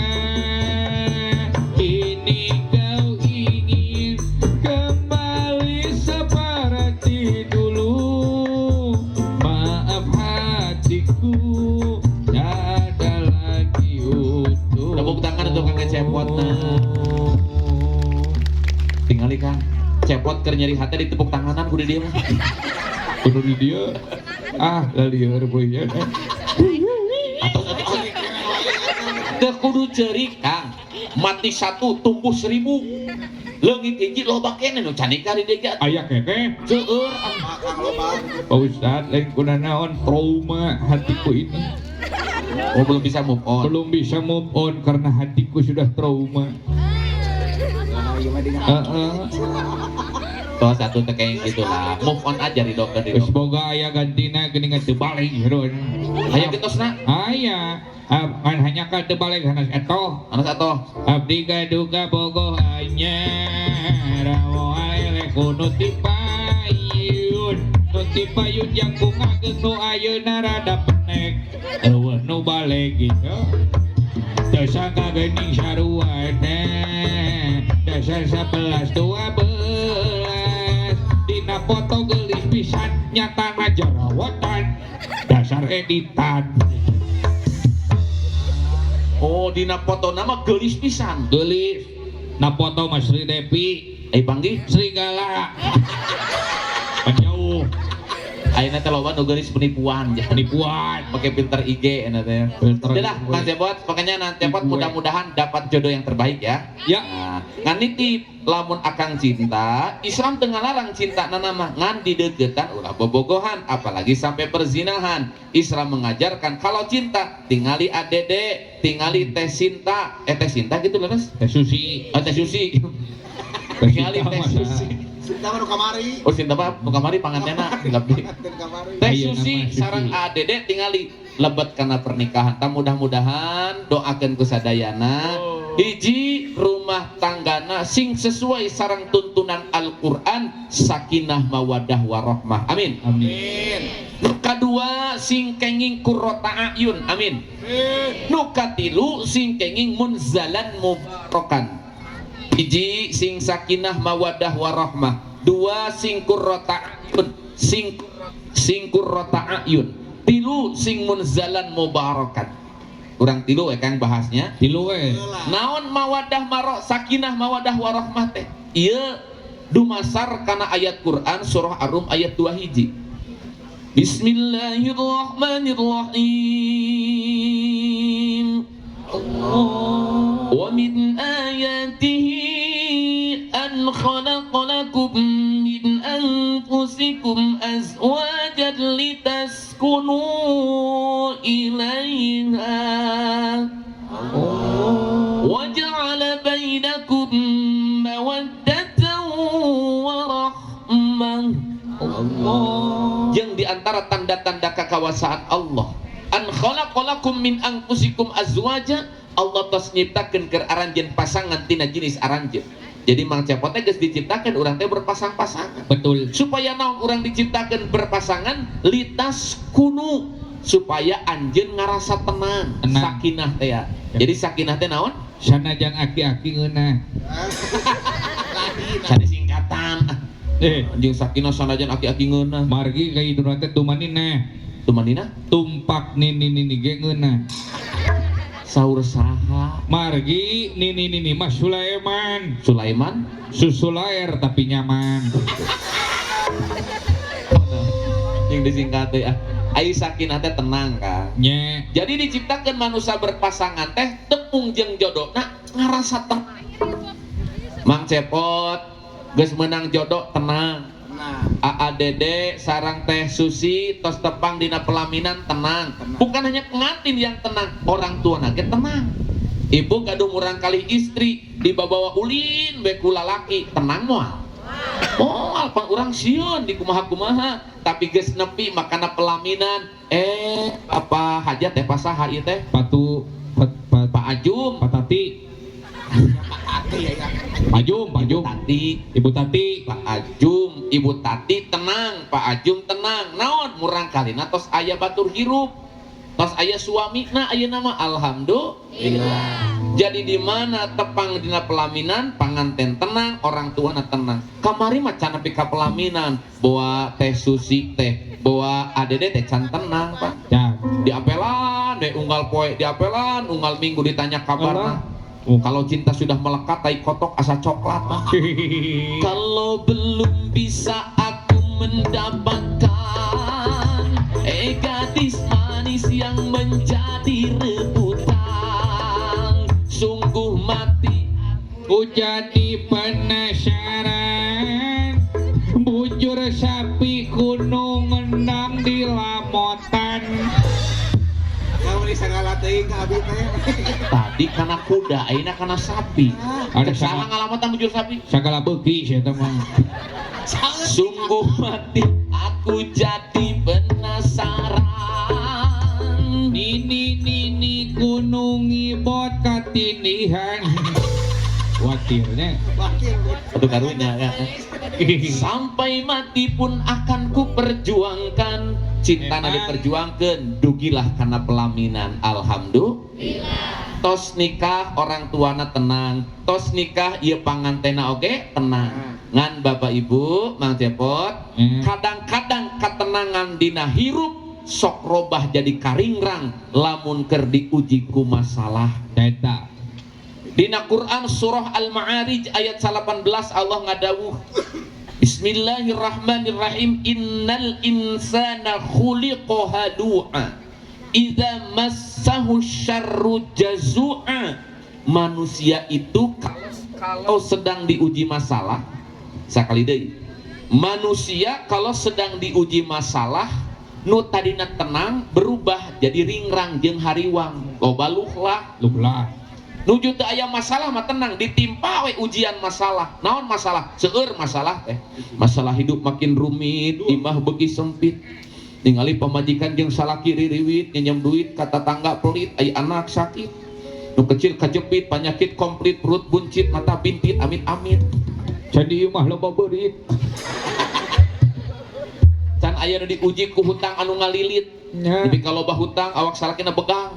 Kini kau ingin kembali seperti dulu. Maaf hatiku tak ada lagi utuh. Tepuk tangan untuk Kang Cepot. Tingali Kang Cepot keur nyeri hati di tepuk tanganan kudu dia mah. Kudu di dia. Lieur boy ya. Atau teu kudu ceurik Kang. Mati satu tumbuh 1000. Leungit hiji loba keneh nu can nikah di dieu. Aya keneh. Seueur Akang loba. Pak Ustad lain kunaon trauma hatiku ini. Oh belum bisa move on. Belum bisa move on karena hatiku sudah trauma. Nah, ieu mah dengan Tuh satu teh kayak gitulah. Move on aja ridokeun Geus ridok. boga aya gantina geuningan teu balik heureun. Aya kitosna. Aya. Kan hanya ka teu balik sanes etoh. Anu satu. Abdi gaduga bogoh anyar wae kudu tipayun. Nu tipayun yang bungakeun nu ayeuna rada penek. Eueuh nu balik gitu. Dasar kageuning sarua teh. Dasar 11 12. Dina foto geulis pisan nyatana jerawatan. Dasar editan. Oh dina foto nama geulis pisan. Geulis. Na foto Mas Sri Devi. Panggih. Serigala. Penjauh. Ayeuna teh loba nu geulis penipuan. Penipuan. Pakai filter IG enak teh. Filter Udah lah, IG. Mas Cepot, pokoknya nanti Cepot mudah-mudahan dapat jodoh yang terbaik ya. Ya. Nah, ngan nitip lamun akang cinta, Islam tengah larang cinta nama ngan dideketan ulah bobogohan, apalagi sampai perzinahan. Islam mengajarkan kalau cinta tingali adede, tingali teh Sinta, teh Sinta gitu loh Mas. Teh Susi. Oh teh Susi. Tingali teh Susi. Sinta mah nu kamari. Oh Sinta mah nu kamari pangantena lebih. Ten kamari. Teh Ayeuna Susi mah Susi. sareng adede tingali lebet karena pernikahan. Tak mudah-mudahan doakeun ku sadayana hiji rumah tanggana sing sesuai sareng tuntunan Al-Qur'an sakinah mawaddah warahmah. Amin. Amin. Amin. Nu kadua sing kenging qurrata ayun, amin. Nu katilu sing kenging munzalan mubarakan. Hiji sing sakinah mawadah warahmah, dua sing qurrata ayun, sing qurrata ayun, tilu sing munzalan mubarakan. Urang tilu kang bahasnya. Tilu we. Naon mawadah maro sakinah mawadah warahmah teh? Ieu dumasar kana ayat Quran surah Ar-Rum ayat 2 hiji. Bismillahirrahmanirrahim. Wa min ayatihi an khalaqalakum min anfusikum azwajan litaskunu ilaiha wa ja'ala bainakum mawaddatan wa rahmah. Yang diantara tanda-tanda kekuasaan Allah, an khalaqalakum min anfusikum azwaja, Allah tos nyiptakeun keur aranjeun pasangan tina jenis aranjeun. Jadi mang cepot teh geus diciptakeun urang teh berpasang-pasangan. Betul. Supaya naon urang diciptakeun berpasangan, litas kunu, supaya anjeun ngarasa tenang, Tenang. sakinah teh ya. Jadi sakinah teh naon? Sanajan aki-aki ngeunah. Sadi singkatan. Anjing sakinah sanajan aki-aki ngeunah. Margi kaiduna teh tumanina. Tumanina Tumpak nini ge ngeunah. saur saha? Margi nini mah Sulaiman. Sulaiman Susulair tapi nyaman. yang disingkat teh ai sakinah teh tenang kan. Nye. Jadi diciptakan manusia berpasangan teh tepung jeung jodona ngarasa tenang. Mang Cepot geus meunang jodoh tenang. AADD sarang Teh Susi tos tepang dina pelaminan tenang. Bukan hanya pengantin yang tenang, orang tua ge tenang. Ibu gaduh murang kali istri dibawa ulin bae ku lalaki tenang moal. Moal pan urang sieun di kumaha-kumaha tapi geus nepi makana pelaminan apa hajat teh pasaha ieu teh? Pak Ajum, Patati. Pajum. Tati, Ibu Tati. Pak Ajum, Ibu Tati tenang, Pak Ajum tenang. Naon murang kalina tos aya batur hirup. Tos aya suamina aya nama alhamdulillah. Jadi di mana tepang dina pelaminan panganten tenang, orang tuana tenang. Kamari mah can nepi ka pelaminan, bawa Teh Susi teh, bawa ADD teh can tenang, Pak. Ya. Di apelan, unggal poe di apelan, unggal minggu ditanya kabarna. Oh. Kalau cinta sudah melekat, tai kotok asa coklat. Kalau belum bisa aku mendapatkan gadis manis yang menjadi rebutan, sungguh mati Ku jadi penasaran, bujur sapi kuno ngendang di lamotan. Kamu di sagala teuing ka abi teh. tadi karena kuda, ayeuna karena sapi. Ada Salah ngalamatan bujur sapi. Sagala beuki sia teh mah. Sungguh mati aku jadi penasaran. Nini gunung ibot katinihan. Watirnya. Aduh karunya kan. Sampai mati pun akan ku perjuangkan. Cinta na diperjuangkan, dugilah karena pelaminan. Alhamdulillah. Tos nikah orang tuana tenang. Tos nikah ieu pangantena oge tenang. Ngan Bapak Ibu, Mang Cepot, kadang-kadang ketenangan dina hirup sok robah jadi karingrang lamun keur diuji ku masalah. Eta. Dina Quran surah Al-Ma'arij ayat 18 Allah ngadawuh Bismillahirrahmanirrahim innal insana khuliqa halu'a idza massahu syarru jazua. Manusia itu kalau sedang diuji masalah, sakali deui, manusia kalau sedang diuji masalah nu tadina tenang berubah jadi ringrang jeung hariwang. Loba luhlah nuju teu aya masalah mah tenang, ditimpa we ujian masalah. Naon masalah? Seueur masalah teh. Masalah hidup makin rumit, imah beuki sempit. Ningali pamajikan jeung salaki ririwit, nyenyem duit ka tetangga pelit, aya anak sakit. Nu kecil kajepit, panyakit komplit, perut buncit, mata bintit, amit-amit. Jadi ieu mah loba beurit. Can aya nu diuji ku hutang anu ngalilit. Nya. Tapi kalau bah hutang awak salakina begang.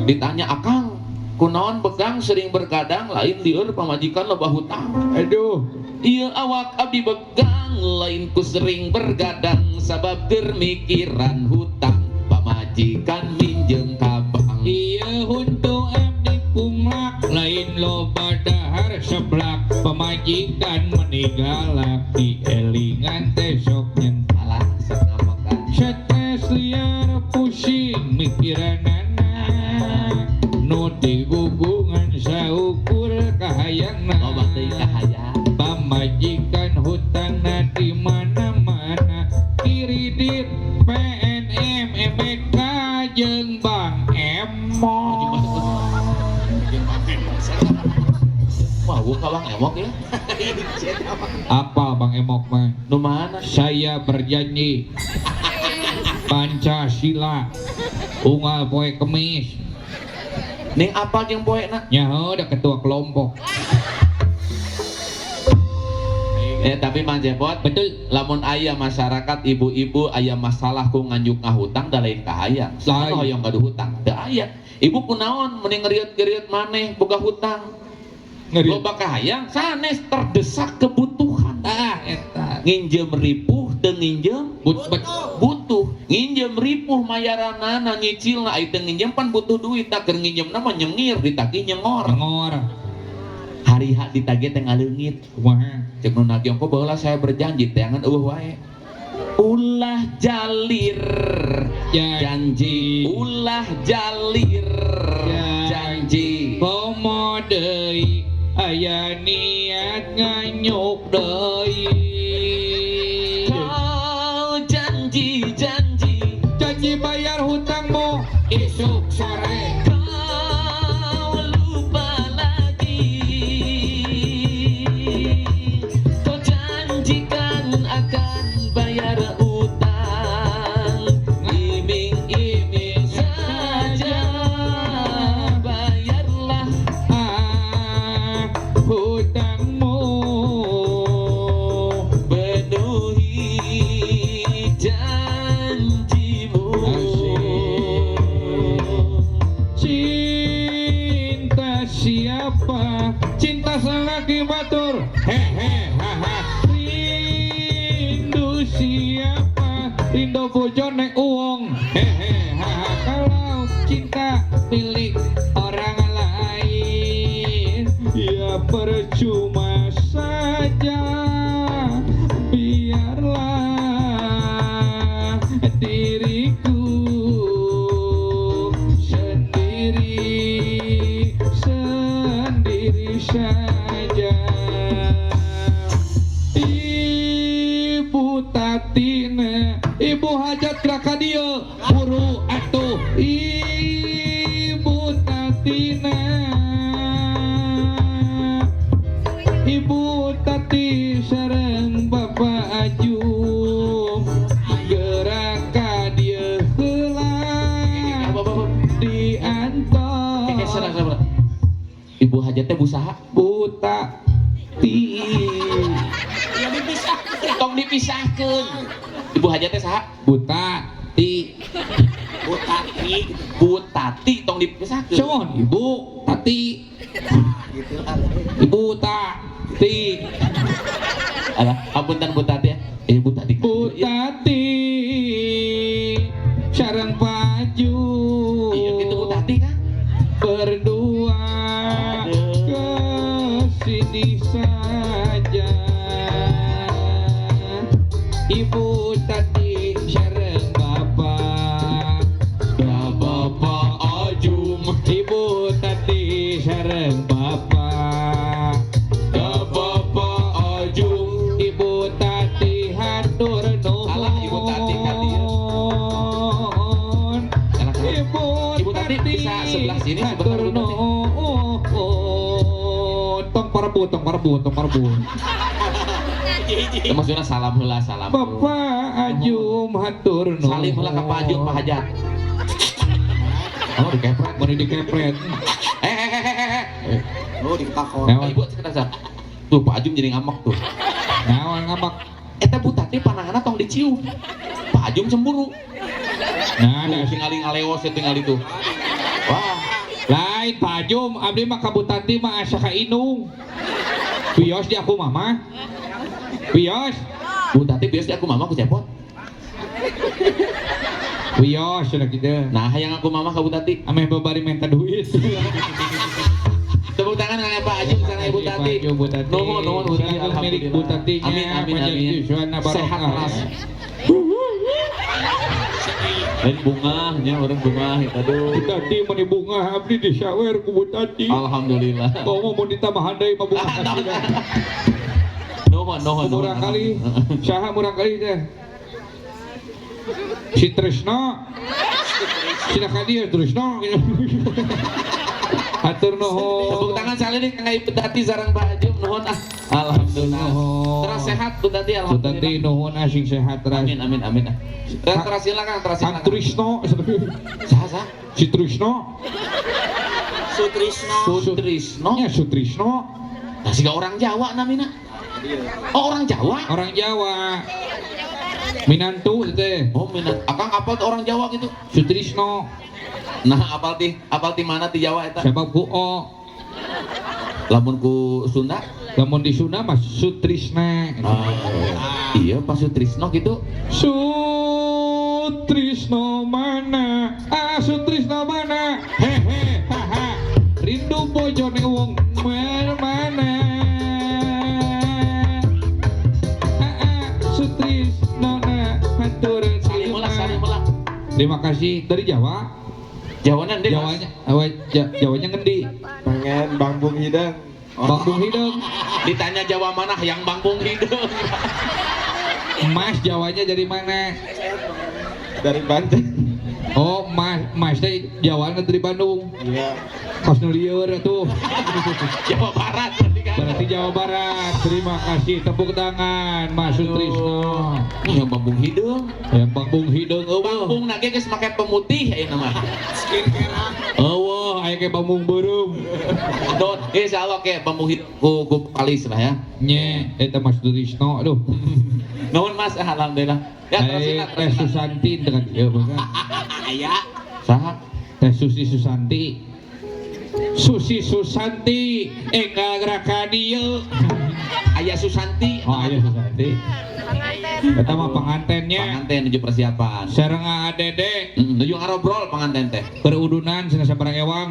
Ditanya akang, kunaon begang sering bergadang lain lieur pamajikan loba hutang. Aduh. Iya awak abdi begang lain ku sering bergadang sabab keur mikiran hutang pamajikan minjem ka bank. Iya huntu abdi punglak lain loba dahar seblak pamajikan meninggalak dielingan teh sok nyentak. Alah sok ngamekan. Stres liar pusing mikiranana nu digugungan saukur kahayangna. Loba teuing kahayang. Pamajikan hutangna di mana-mana Kiridit PNM MBK jeung Bang Emok. Wah, buka Bang Emok ya. Apa Bang Emok mah? Nu mana? Saya berjanji Pancasila unggal poe Kemis. Ning apa jeung poena? Nyaho da ketua kelompok. Tapi Mang Jepot, Betul. lamun aya masyarakat ibu-ibu aya masalah ku nganjuk ngahutang da lain kahayang. Lain. Soalna hoyong gaduh hutang. Teu aya. Ibu kunaon mending ngeriut-ngeriut maneh boga hutang. Loba kahayang sanes terdesak kebutuhan. Eta. Nginjem ripuh teu nginjem butuh. Nginjem ripuh mayaranana nyicilna ai teu nginjem pan butuh duit tak keur nginjemna mah nyengir ditagih nyengor. Ngor. Hari-ha ditagih teh ngaleungit. Kumaha? Cek nu nagih engko baheula saya berjanji teangan eueuh wae. Ulah jalir janji, ulah jalir janji. Komo deui aya niat nganyuk deui. Kau janji Bayar hutangmu isuk sore. kau lupa lagi. Kau janjikan akan bayar utang. Iming-iming saja bayarlah Hutangmu penuhi janjimu. Cinta siapa? Cinta selagi batur. Hehe haha. Rindu siapa? Rindu bojone uwong. Hehe haha. Kalau cinta milik orang lain, ya percuma saja. Biarlah diriku sendiri saja. Ibu Tatina, Ibu hajat raka dieu buru atuh. Ibu Tatina, Ibu Tati sareng Bapak Ajum gerak ka dieu heula diantos. Salah. Ibu hajat teh busaha Buta ti ya dipisahkeun. Tong dipisahkeun. Ibu hajat teh saha? buta ti Butati tong dipisahkeun. Cuman Ibu Tati Ibu Tati Alah, apunten Butati ya. Ibu Tati. Butati sareng baju Iya gitu Butati kan. berdua ke sini saja. Ibu Tati sareng Bapak Ajum. Ibu Tati sareng Bapak Ajum. Ibu Tati hatur nuhun. Alah, Ibu Tati ka dieu. Ibu Tati bisa sebelah sini sebentar, hatur Ibu Tati. nuhun. Tong parebut. Itu maksudnya salam heula salam. Bapak Ajum hatur nuhun. Salim heula ka Pak Ajum Pak Hajat. Oh dikepret, mari dikepret. Oh dikakon. Oh, Ibu cek dasar. Tuh Pak Ajum jadi ngamak tuh. Naon ngamak. Eta Butati pananganna tong dicium. Pak Pak Ajum cemburu. Nah, Nah, sing aling aleos tinggal itu. Wah, lain Pak Ajum, abdi mah ka Bu Tati mah asa ka Inung. Pios di aku mama. Pios. Bu Tati biasa aku mama ku cepot. Pios sudah kita. Nah, hayang aku mama ka Bu Tati. Ameh babari minta duit. Tepuk tangan dengan Pak Ajum sana Ibu Tati. Pak Ajum, Bu Tati. Nuhun Bu Tati. Selalu milik Bu Tatinya. Amin amin Panjang amin. kesuana barokah. Sehat terus. Lain bungahnya orang bungah itu Bu aduh. Tati meni bunga abdi di sawer ku Bu Tati. Alhamdulillah. Kau mau ditambah handai mah bunga kasih. Nuhun. Murah kali. Saha murah kali teh. Si Tresno. Silakan dia Tresno. Hatur nuhun. Tepuk tangan salin kang Ibu Tati sareng Pak Ajum nuhun ah. Alhamdulillah. Nuhun. Terus sehat Bu Tati Bu Tati alhamdulillah. nuhun asing sehat terus. Amin. Terus silakan terus Kang silakan. Trisno. Sah. Si Trisno. Sutrisno. Ya Sutrisno. Nah, siga orang Jawa namina. Oh, orang Jawa. Orang Jawa. Minantu teh. Oh, minat. Akang apal tuh orang Jawa gitu. Sutrisno. Nah, apal ti mana ti Jawa eta? Siapa ku O. Lamun ku Sunda? Lamun di Sunda mas Sutrisna. Iya, Pak Sutrisno gitu. Sutrisno mana? Sutrisno mana? Hehe, haha. Rindu bojone wong mana? Sutrisno na hatur Salim meula. Terima kasih dari Jawa. Jawanan deh. Jawanya, Jawanya ngendi? Pengen Bang Bung Hidang. Bambung Hidung. Ditanya Jawa mana yang Bambung Hidung. Mas Jawanya dari mana? Dari Banten. Oh, Mas teh Jawa dari Bandung. Iya. Kos nu lieur tuh. Jawa Barat Berarti Jawa Barat. Terima kasih, tepuk tangan Mas Sutrisno. Yang Bambung Hidung. Yang Bambung Hidung eueuh. Bambung nage geus make pemutih ayeuna mah. Eueuh, aya ke Bambung Beureum. Don, insyaallah ke Bambung Hidung ku palis lah ya. Nye, eta Mas Sutrisno. Aduh. Nuhun Mas, alhamdulillah. Ya terusin. Teh Susanti dekat ieu bukan? Aya. Saha? Teh Susi Susanti. Susi Susanti enggal gerakan dieu. Aya Susanti. Oh, aya Susanti. Eta mah pengantennya. Pengantin nuju persiapan. Sareng Adede Nuju ngarobrol pengantin teh. berudunan cenah sabarang ewang.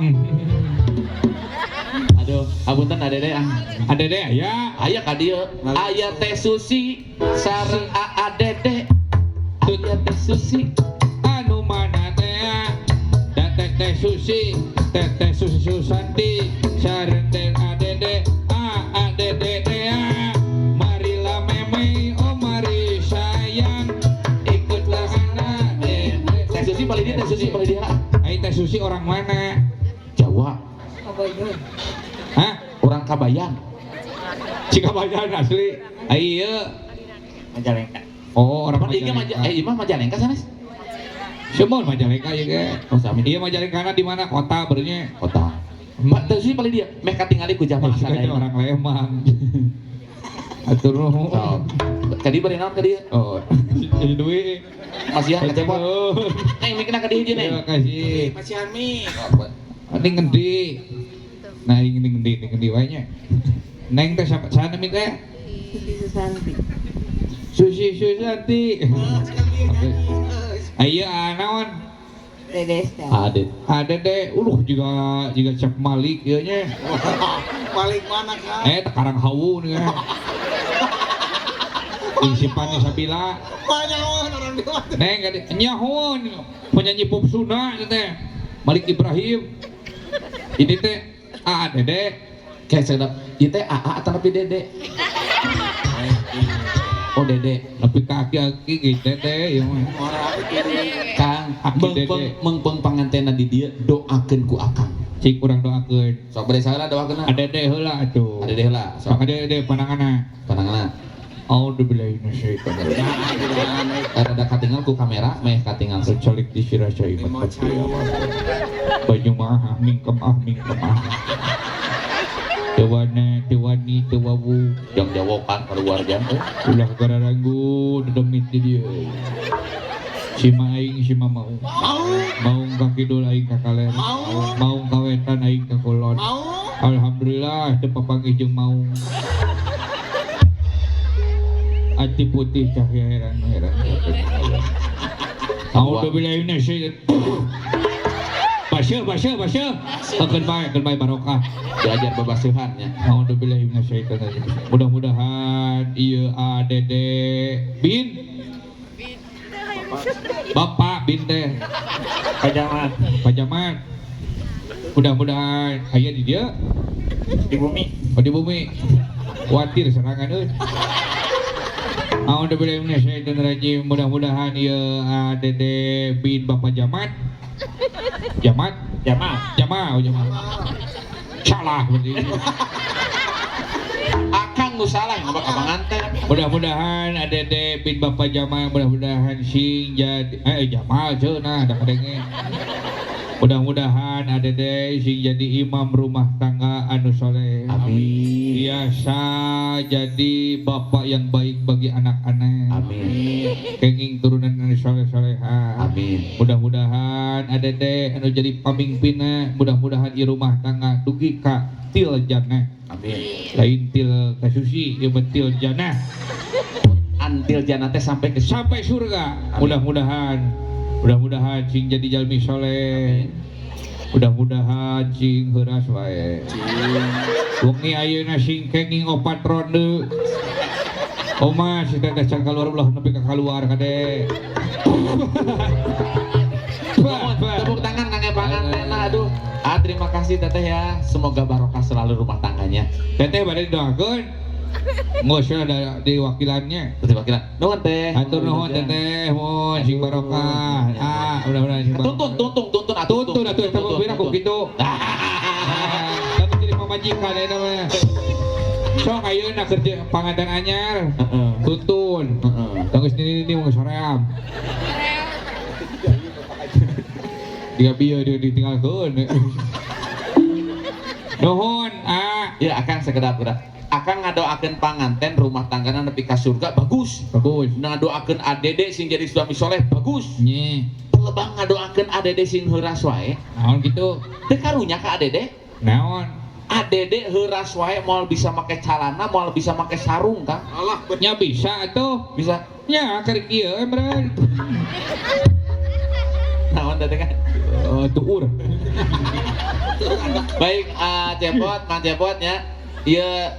Aduh, apunten Adede ah. Adede aya. Aya ka dieu. Aya Teh Susi sareng Adede. Aya Teh Susi. Anu mana teh? Da Teh Susi, Teh Susi Susanti, sareng Teh Adede. Adede teh. Marilah meme, oh mari sayang, ikutlah anak Dede. Teh Susi paling dia, Teh Susi paling dia. Ai Teh Susi orang mana? Jawa. Hah? Orang Kabayan. Cikabayan asli. Ayo. Majalengka. Oh, orang Pan ieu Majalengka. imah Majalengka sanes. Semua Majalengka ya ge. Oh, sami. Iya Majalengka di mana kota bernya? Kota. Mbak Teh Susi paling dia. Meh katingali ku jamaah Maksudnya sadaya. orang Lembang. Atur nuhun. So, kadi bari naon ka dieu? Oh, jadi duit. Masihan ka cepot. Nuhun. Neng mikirna ka dieu hiji Terima neng. kasih. Masih Armi. Ini ngendi. Nah, ini ngendi wae nya. Neng teh sana mi teh? Susi Susanti. Oke. Ayo naon? Adet. Ada deh, juga Chef Malik ya nya. Paling mana kak? Tekarang hawu nih ya. Simpannya Sabila. Banyak orang dewasa. Neng gak nyahun penyanyi pop Sunda itu teh Malik Ibrahim. Ini teh Dede. Kayak sedap. Ieu teh AA atau nepi Dede? Oh Dede. Tapi kaki gitu teh ya mah. Kang, Aki Dede. mengpeng pangantenna di dieu doakeun ku akang. Cik urang doakeun. Sok bade salah doakeun. Dede heula atuh. Dede heula. Sok Sok Dede pananganna. pananganna. A'udzubillahi minasyaitonir rajim. Rada katingal ku kamera, meh katingal. Secalik disirasa iman baju mah mingkem ah. Tewana tewani tewawu Jang jawokan keluarga. ulah gara ranggu dedemit di dia. Si Maing si Mamaung. Maung ka kidul aing ka kaler. Maung ka wetan aing ka kulon. Alhamdulillah teu papanggih jeung Maung. Ati putih cahya heran. Alhamdulillah ini sih. Basya. Akan baik barokah. Diajar babasuhannya. Alhamdulillah ini sih. Mudah-mudahan ieu ADD bin Bapak bin teh Pajaman. Mudah-mudahan aya di dia di bumi. Khawatir serangan euy. Alhamdulillah syaitan rajim. Mudah-mudahan ieu ADD bin Bapak Jamal. Salah berarti. Akang nu salah yang bakal panganten. Mudah-mudahan ADD bin Bapak Jamal, mudah-mudahan sing jadi Jamal cenah da kadenge. Mudah-mudahan ADD sing jadi imam rumah tangga anu soleh. Amin. Biasa jadi bapak yang baik bagi anak-anak. Amin. Kenging turunan anu soleh-soleha. Amin. Mudah-mudahan ADD anu jadi pamimpinna, mudah-mudahan di rumah tangga dugi ka til jannah. Amin. Lain til kasusi, ieu til jannah. Antil jannah teh sampai surga. Mudah-mudahan sing jadi jalmi soleh. Mudah-mudahan sing heuras wae. Wengi ayeuna sing kenging 4 ronde. Oma si teteh can kaluar ulah nepi ka kaluar kade. Tepuk tangan Kang Panganten. Aduh. Terima kasih teteh ya. Semoga barokah selalu rumah tangganya. Teteh bade doakeun. Ngosna ada diwakilannya. Wakilan. Nuhun teh. Hatur nuhun teteh, mun sing barokah. Mudah-mudahan sing barokah. Tuntun Atuh eta mah bira ku kitu. Tapi jadi pamajikan eta mah. Sok ayeuna kerja panganten anyar. Tuntun. Geus ini mah soream. Dia bieu dia ditinggalkeun. Nuhun, Ya akang sekedap gerak. Akang ngadoakeun panganten rumah tanggana nepi ka surga bagus. Ngadoakeun ADD sing jadi suami soleh bagus. Nye. Pelebang ngadoakeun ADD sing heuras wae. Naon kitu? Teu karunya ka ADD. Naon? ADD heuras wae moal bisa make calana, moal bisa make sarung Kang. Allah Nya bisa atuh. Bisa. Nya keur kieu emeureun. Naon teh kan? Tuur. Baik, Mang Cepot nya. Ieu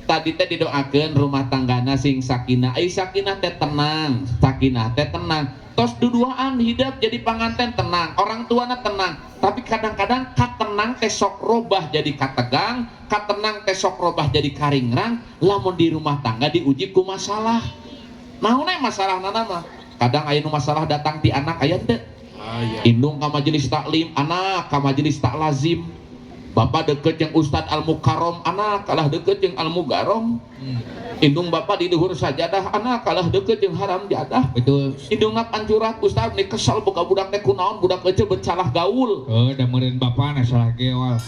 tadi teh didoakeun rumah tanggana sing sakinah. Sakinah teh tenang, sakinah teh tenang. Tos duduaan hidup jadi panganten tenang, orang tuana tenang. Tapi kadang-kadang katenang teh sok robah jadi kategang, katenang teh sok robah jadi karingrang. Lamun di rumah tangga diuji ku masalah. Naon masalah nana mah? Kadang aya nu masalah datang ti anak aya teu. Indung ka majelis taklim, anak ka majelis taklazim. Bapak deket yang Ustadz Al-Mukarrom, anak kalah deket yang Al-Mugarrom. Indung bapak di duhur sajadah, anak kalah deket yang haram jadah. Betul. Indung ngap anjurat Ustadz nih kesal buka budak teh kunaon, budak ece bercalah gaul. Da meureun bapak na salah geol.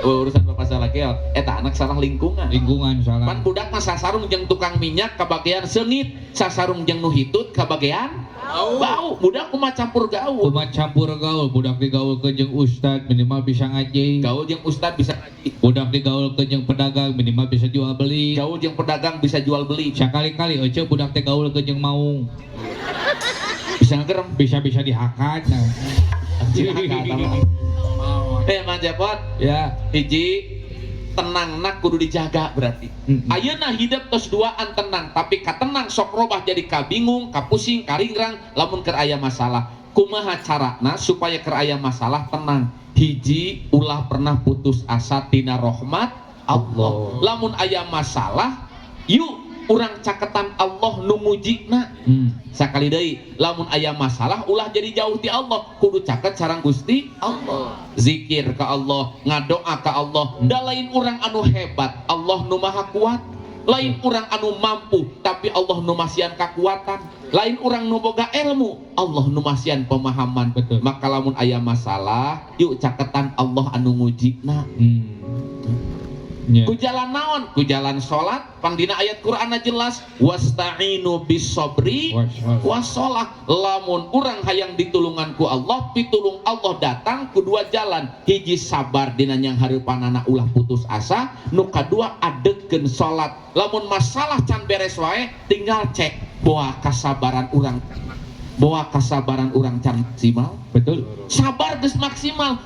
Urusan bapak salah geol, eta anak salah lingkungan. Lingkungan salah. Pan budak mah sasarung jeung tukang minyak kabagian seungit, sasarung jeung nu hitut kabagian bau. Budak kumaha campur gaul. Budak digaulkeun jeung ustad minimal bisa ngaji. Gaul jeung ustad bisa ngaji. Budak digaulkeun jeung pedagang minimal bisa jual beli. Gaul jeung pedagang bisa jual beli. Sakali-kali eueuh budak teh gaulkeun jeung maung. Bisa ngerem, Bisa dihakat. Mang Cepot. Ya. Hiji tenang nak kudu dijaga berarti. Ayeuna hidup tos duaan tenang, tapi katenang sok robah jadi kabingung, kapusing, karingrang lamun keur aya masalah. Kumaha carana supaya keur aya masalah tenang? Hiji ulah pernah putus asa tina rahmat Allah. Lamun aya masalah, yuk urang caketan Allah nu mujigna. Sakali deui lamun aya masalah ulah jadi jauh ti Allah, kudu caket sareng Gusti Allah. Zikir ka Allah, ngadoa ka Allah. Da lain urang anu hebat, Allah nu maha kuat. Lain urang anu mampu, tapi Allah nu masian kakuatan. Lain urang nu boga ilmu, Allah nu masian pemahaman. Betul. Maka lamun aya masalah, yuk caketan Allah anu ngujigna. Ya. Ku jalan naon? Ku jalan salat. Pandina ayat Qur'anna jelas wasta'inu bis-sabri was-shalah. Lamun urang hayang ditulungan ku Allah, pitulung Allah datang ku dua jalan. Hiji sabar dina yang hareupanana ulah putus asa, nu kadua adegeun salat. Lamun masalah can beres wae tinggal cek boa kasabaran urang. Boa kasabaran urang can maksimal. Betul. Sabar geus maksimal.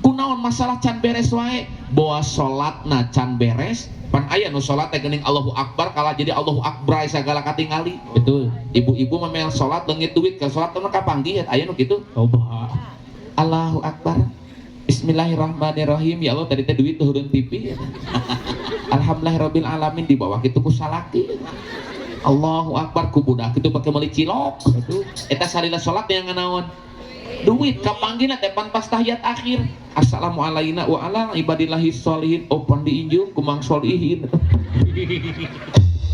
Kunaon masalah can beres wae, boa salatna can beres. Pan aya nu salat teh geuning Allahu Akbar kalah jadi Allahu Akbar segala katingali. Betul. Ibu-ibu memel salat leungit duit ke salat teh kapanggih aya nu kitu. Coba. Allahu Akbar. Bismillahirrahmanirrahim. Ya Allah tadi teh duit turun TV. Alhamdulillahirabbil alamin di bawah kitu ku salaki. Allahu Akbar ku budak kitu pake meuli cilok. Betul. Eta salila salat yang nganaon? Duit kapanggina teh pan pas tahiyat akhir. Assalamualaikum wa ala ibadillahi sholihin. Opan diinjung kumang sholihin.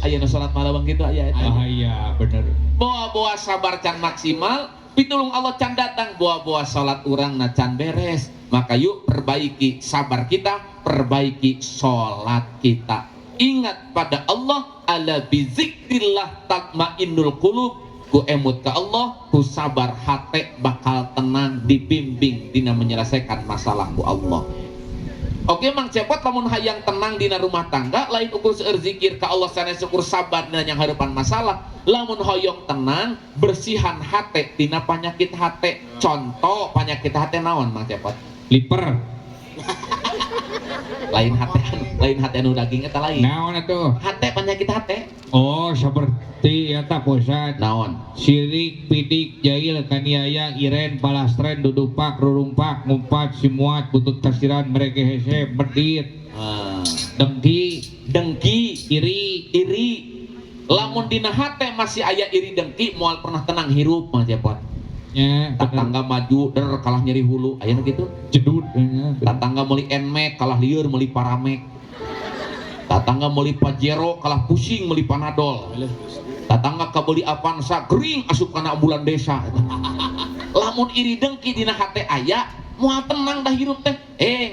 Aya nu salat malawang kitu aya eta. Bahaya bener. Boa-boa sabar can maksimal, pitulung Allah can datang. Boa-boa salat urang na can beres. Maka yuk perbaiki sabar kita, perbaiki salat kita. Ingat pada Allah, ala bizikrillah tatmainnul qulub. Ku emut ke Allah, ku sabar hate bakal tenang, dibimbing dina menyelesaikan masalah ku Allah. Oke mang cepot lamun hayang tenang dina rumah tangga, lain ukur seueur zikir ka Allah sanes ukur sabar dina yang hareupan masalah. Lamun hoyong tenang, bersihan hate dina panyakit hate. Contoh panyakit hate naon mang cepot? Liper. Lain hate anu daging eta lain. Naon atuh? Hate panyakit hate. Oh, seperti eta posat. Naon? Sirik, pidik, jahil, kaniaya, iren, palastren, dudupak, rurumpak, ngumpat, simuat, butut kasiran, mereka hese, berdit, dengki, iri. Lamun dina hate masih aya iri dengki, moal pernah tenang hirup mah cepot. Ya, Tatangga maju der kalah nyeri hulu, aya nu kitu. jedut. Tatangga meuli enmek kalah lieur meuli paramek. Tatangga meuli pajero kalah pusing meuli panadol. Tatangga kabeli Avanza gering asup kana ambulan desa. Lamun iri dengki dina hate aya, moal tenang dah hirup teh.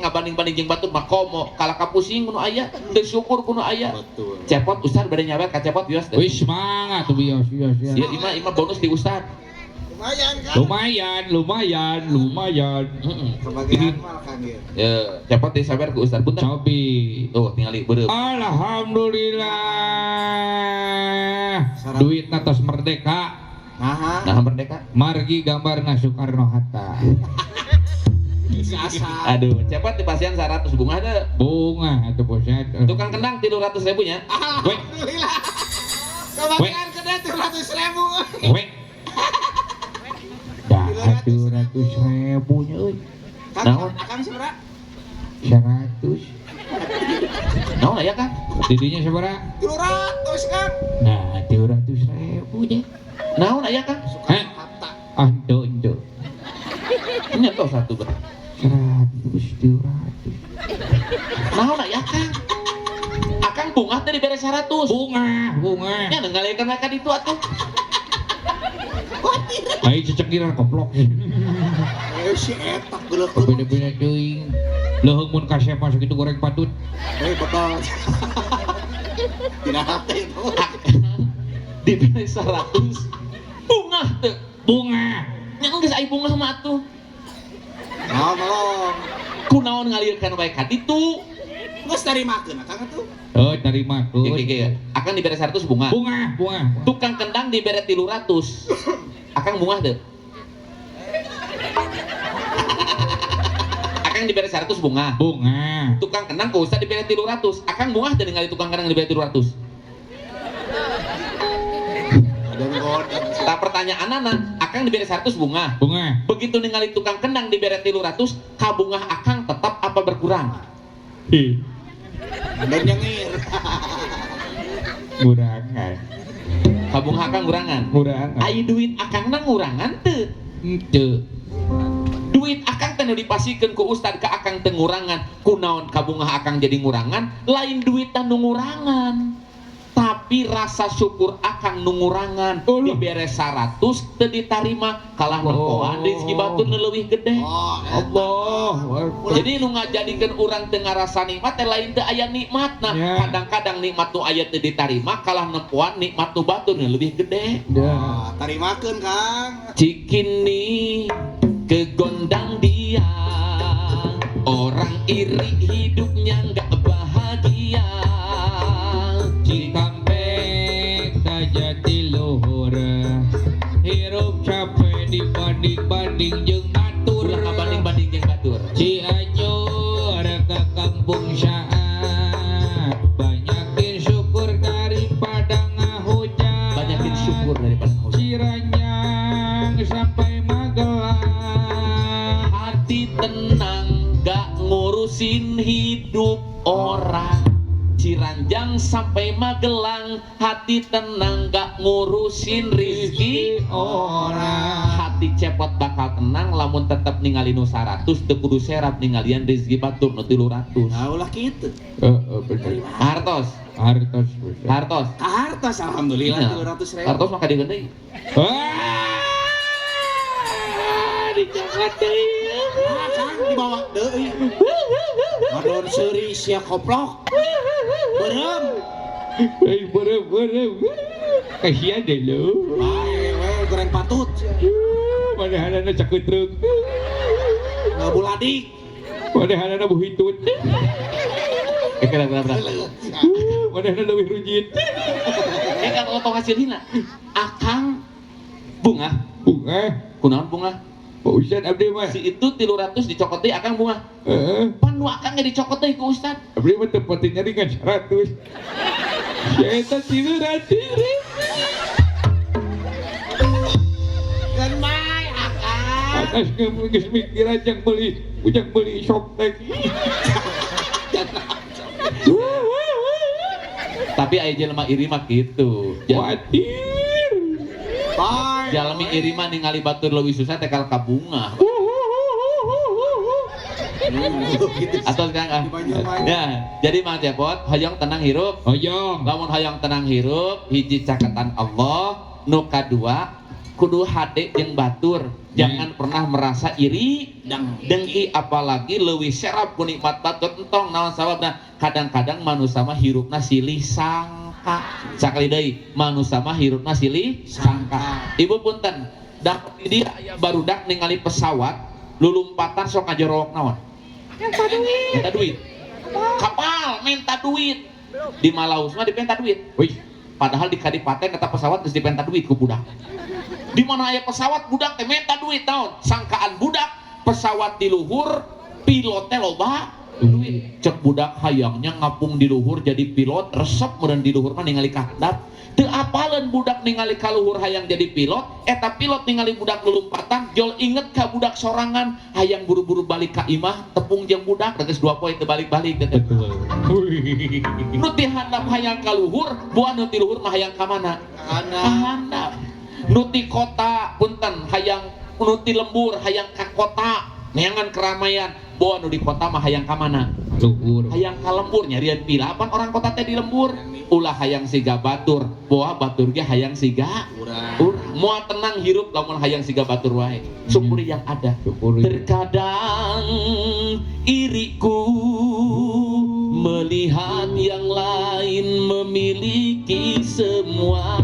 Ngabanding-banding jeung batur mah komo, kalah kapusing kudu aya, teu syukur kudu aya. Betul. Cepot ustad bade nyawer ka cepot bios teh. Wis semangat tuh bios. Ieu imah bonus di ustad. Lumayan kan? Lumayan. Kebagian mal kan dia. Cepot disawer ku ustad punten. Cobi. Tuh tingali beureup. Alhamdulillah. Duitna tos merdeka. Nah, Nah merdeka. Margi gambarna Soekarno Hatta. asa. Aduh, cepot dipasihan 100 bunga teh. Bunga atuh posat. Tukang kendang 300.000 nya. Alhamdulillah. Kebagian kedai 300.000. Weh. Dah 200.000 nya euy. Naon? Akang seberapa? 100. Naon aya kan? Didinya sabaraha? 300 kan? Nah, 200.000 nya. Naon aya kan? Hah? Hatta. Ah, ento. Nya tos satu ber. 200. Naon aya kan? Akang bunga teh dibere 100. Bunga. Nya ninggalikeun mereka ditu atuh. Ai cecekiran koplok. Si etak geuleuh. Beda-beda teuing. Leuheung mun kasep masuk itu goreng patut. Betul. Tidak hati itu. Dibere 100. Bunga teh. Bunga. Nya geus aya bunga mah atuh. Ngomong. Kunaon ngalirkeun wae ka ditu. Geus tarimakeun akang atuh. Oh, terima tuh. Ge. Akang dibere 100 bunga. Bunga. Tukang kendang dibere 300. Akang bunga teu. Akang dibere 100 bunga. Bunga. Tukang kendang ku ustad dibere 300. Akang bunga teu ningali tukang kendang dibere 300. Tak pertanyaanana, akang dibere 100 bunga. Bunga. Begitu ningali tukang kendang dibere 300, kabungah akang tetap apa berkurang? Dan nyengir. Ngurangan. Kabungah akang ngurangan. Ai duit akang na ngurangan teu? Henteu. Duit akang teh nu dipasikeun ku ustad ka akang teu ngurangan. Kunaon kabungah akang jadi ngurangan? Lain duit teh nu ngurangan. Tapi tapi rasa syukur akan nungurangan dibere 100 teu ditarima kalah nempoan rezeki batur nu leuwih gede. Allah. Jadi nu ngajadikeun urang teu ngarasa nikmat teh lain teu aya nikmatna. Ya. Kadang-kadang nikmat nu aya teu ditarima kalah nempoan nikmat nu batur nu leuwih gede. Wah, tarimakeun Kang. Cikini kegondang dia, orang iri hidupnya nggak bahagia. Cikampek ka Jatiluhur, hirup capek dibanding-banding jeung batur. Ulah banding-banding jeung batur. Cianjur ka Kampung Saat, banyakin syukur daripada ngahujan. Banyakin syukur daripada hujan. Ciranyang sampai Magelang, Hati tenang gak ngurusin hidup orang. Ciranjang sampai Magelang, hati tenang gak ngurusin rizki orang. Hati cepot bakal tenang lamun tetep ningali nu 100 teu kudu serap ningalian rizki batur nu 300. Nah, ulah kitu. Bener. Hartos, Hartos. hartos. Hartos alhamdulillah Iya. 300.000. Hartos maka digendai. Dijangan deui. Kang dibawa deui. Ngadon seuri sia koplok. Berem. Berem. Kasihan deh lo. Bae we goreng patut. Padahal cakutruk. Buladik. Padahal buhitut. Kenapa? Padahal lebih rujit. Kan otong hasilina. Akang bunga. Kunaon bunga? Pak Ustad abdi mah. Si itu 300 dicokot deui akang bunga. Pan nu akang ge dicokot deui ku Ustad. Abdi mah tempatnya dengan 100. Ya eta 300. Kan mai akang. Atas geus mikir ajang beli shoptek. Tapi aya jelema iri mah kitu. Khawatir. Bye. Jalmi iri mah ningali batur leuwih susah teh kal ka bunga. Atau Kang ah. Ya, jadi Mang Cepot, hoyong tenang hirup. Hoyong. Lamun hoyong tenang hirup, hiji cakatan Allah, nu kadua kudu hade jeung batur. Jangan pernah merasa iri dengki apalagi leuwih serap ku nikmat batur entong naon sababna. Kadang-kadang manusia mah hirupna silih sangka. Sakali deui, manusia mah hirupna silih sangka. Ibu punten, dak di aya barudak ningali pesawat lulumpatan sok ngajorok naon? Minta duit. Kapal minta duit. Di Malaus mah dipenta duit. Wih, padahal di Kadipaten kata pesawat geus dipenta duit ku budak. Di mana aya pesawat budak teh minta duit naon? Sangkaan budak pesawat di luhur, pilotnya loba duit. Cek budak hayangnya ngapung di luhur jadi pilot, resep meureun di luhur mah ningali kahandap. Teu apaleun budak ningali ka luhur hayang jadi pilot, eta pilot ningali budak lulumpatan, jol inget ka budak sorangan, hayang buru-buru balik ka imah, tepung jeung budak, geus 2 poe teu balik-balik teh. Nu ti handap hayang ka luhur, buah nu ti luhur mah hayang ka mana? Ka handap. Nu ti kota punten hayang nu ti lembur hayang ka kota, neangan keramaian. Buah nu di kota mah hayang ka mana? Luhur. Hayang ka lembur nyarian pilapan orang kota teh di lembur. Ulah hayang siga batur, boa batur ge hayang siga urang. Moal tenang hirup lamun hayang siga batur wae. Syukuri yang ada. Terkadang iriku melihat yang lain memiliki semua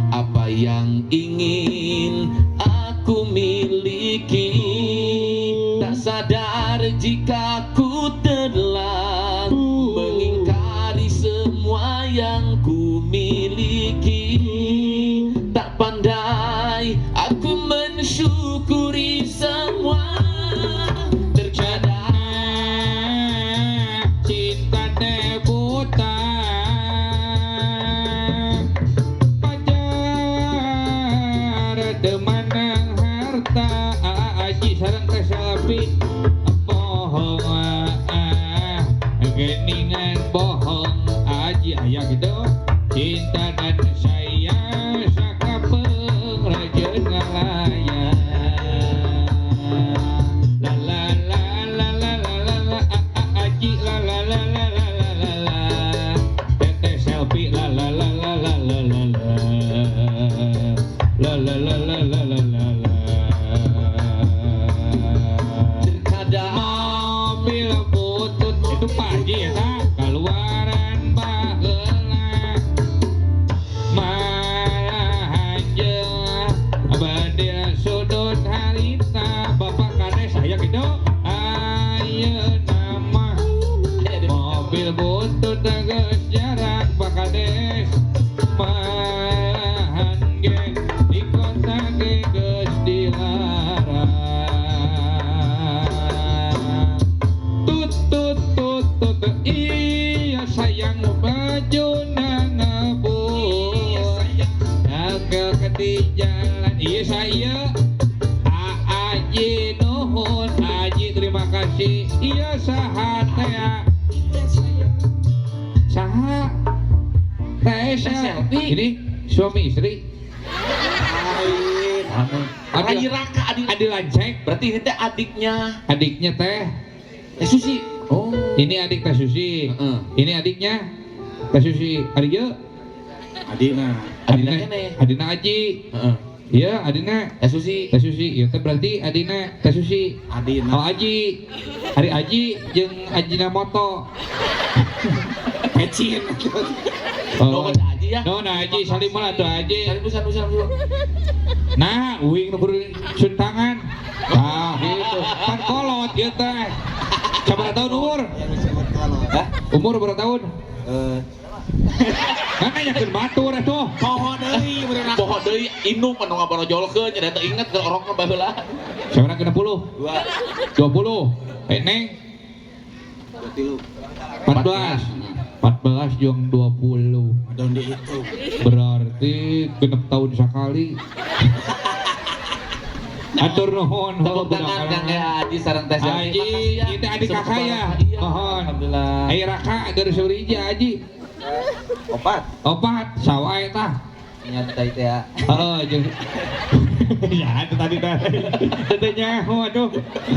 apa yang ingin aku miliki. Tak sadar jika ku telah mengingkari semua yang ku miliki. Tak pandai aku mensyukuri semua. Terkadang Cinta teh buta, pacar demanang harta, aji sareng teh selfie bohong, geningan bohong, aji aya gitu. Cinta dan sayang sakapeng rajeun ngalayang. La la la la la la la aji la la la la la la la, teteh selfie la la la la la la la la. Terkadang Mobil butut itu pagi ya tak keluaran baheula malah anjeun badil sudut harita bapak kades saya gitu ayeuna mah mobil butut geus jarak bakal des malahan ge di kota ge geus dilarang tut tut tut tut iya sayang baju nangabut agak di jalan iya saya Aji nuhun Aji terima kasih iya saha teh saha teh selfie ini suami istri Adi Raka, Adi Lancek berarti ini teh adiknya teh Susi. Oh, ini adik teh Susi ini adiknya teh Susi adiknya Adina. Adina kene. Adina Aji Heeh. iya Adina Susi. teh Susi iya teh berarti Adina teh Susi Adina. oh Aji hari Aji jeung Ajina Moto Pecin. Oh, ada Aji ya. no nah Aji salimah tuh Aji Salim. nah uing nu beureun suntangan nah gitu kan kolot ieu teh sabaraha tahun umur Yang disebut kalau. Hah? umur berapa tahun Eh, kan nanyakeun batur atuh Poho deui berenang. poho deui indung anu ngaborojolkeun nya eta inget ke orangna baheula. sabaraha ke 60 20 neng 14 jeung 20 Adon di itu. berarti genep tahun sekali atur nuhun Tepuk tangan Kang Haji sareng Teh Selvi. Haji itu adik kakak ya Iya, mohon alhamdulillah. ayo raka agar seurija Haji opat sawa eta Nyantai teh ya. heeh jeung ya itu tadi teh tetenya waduh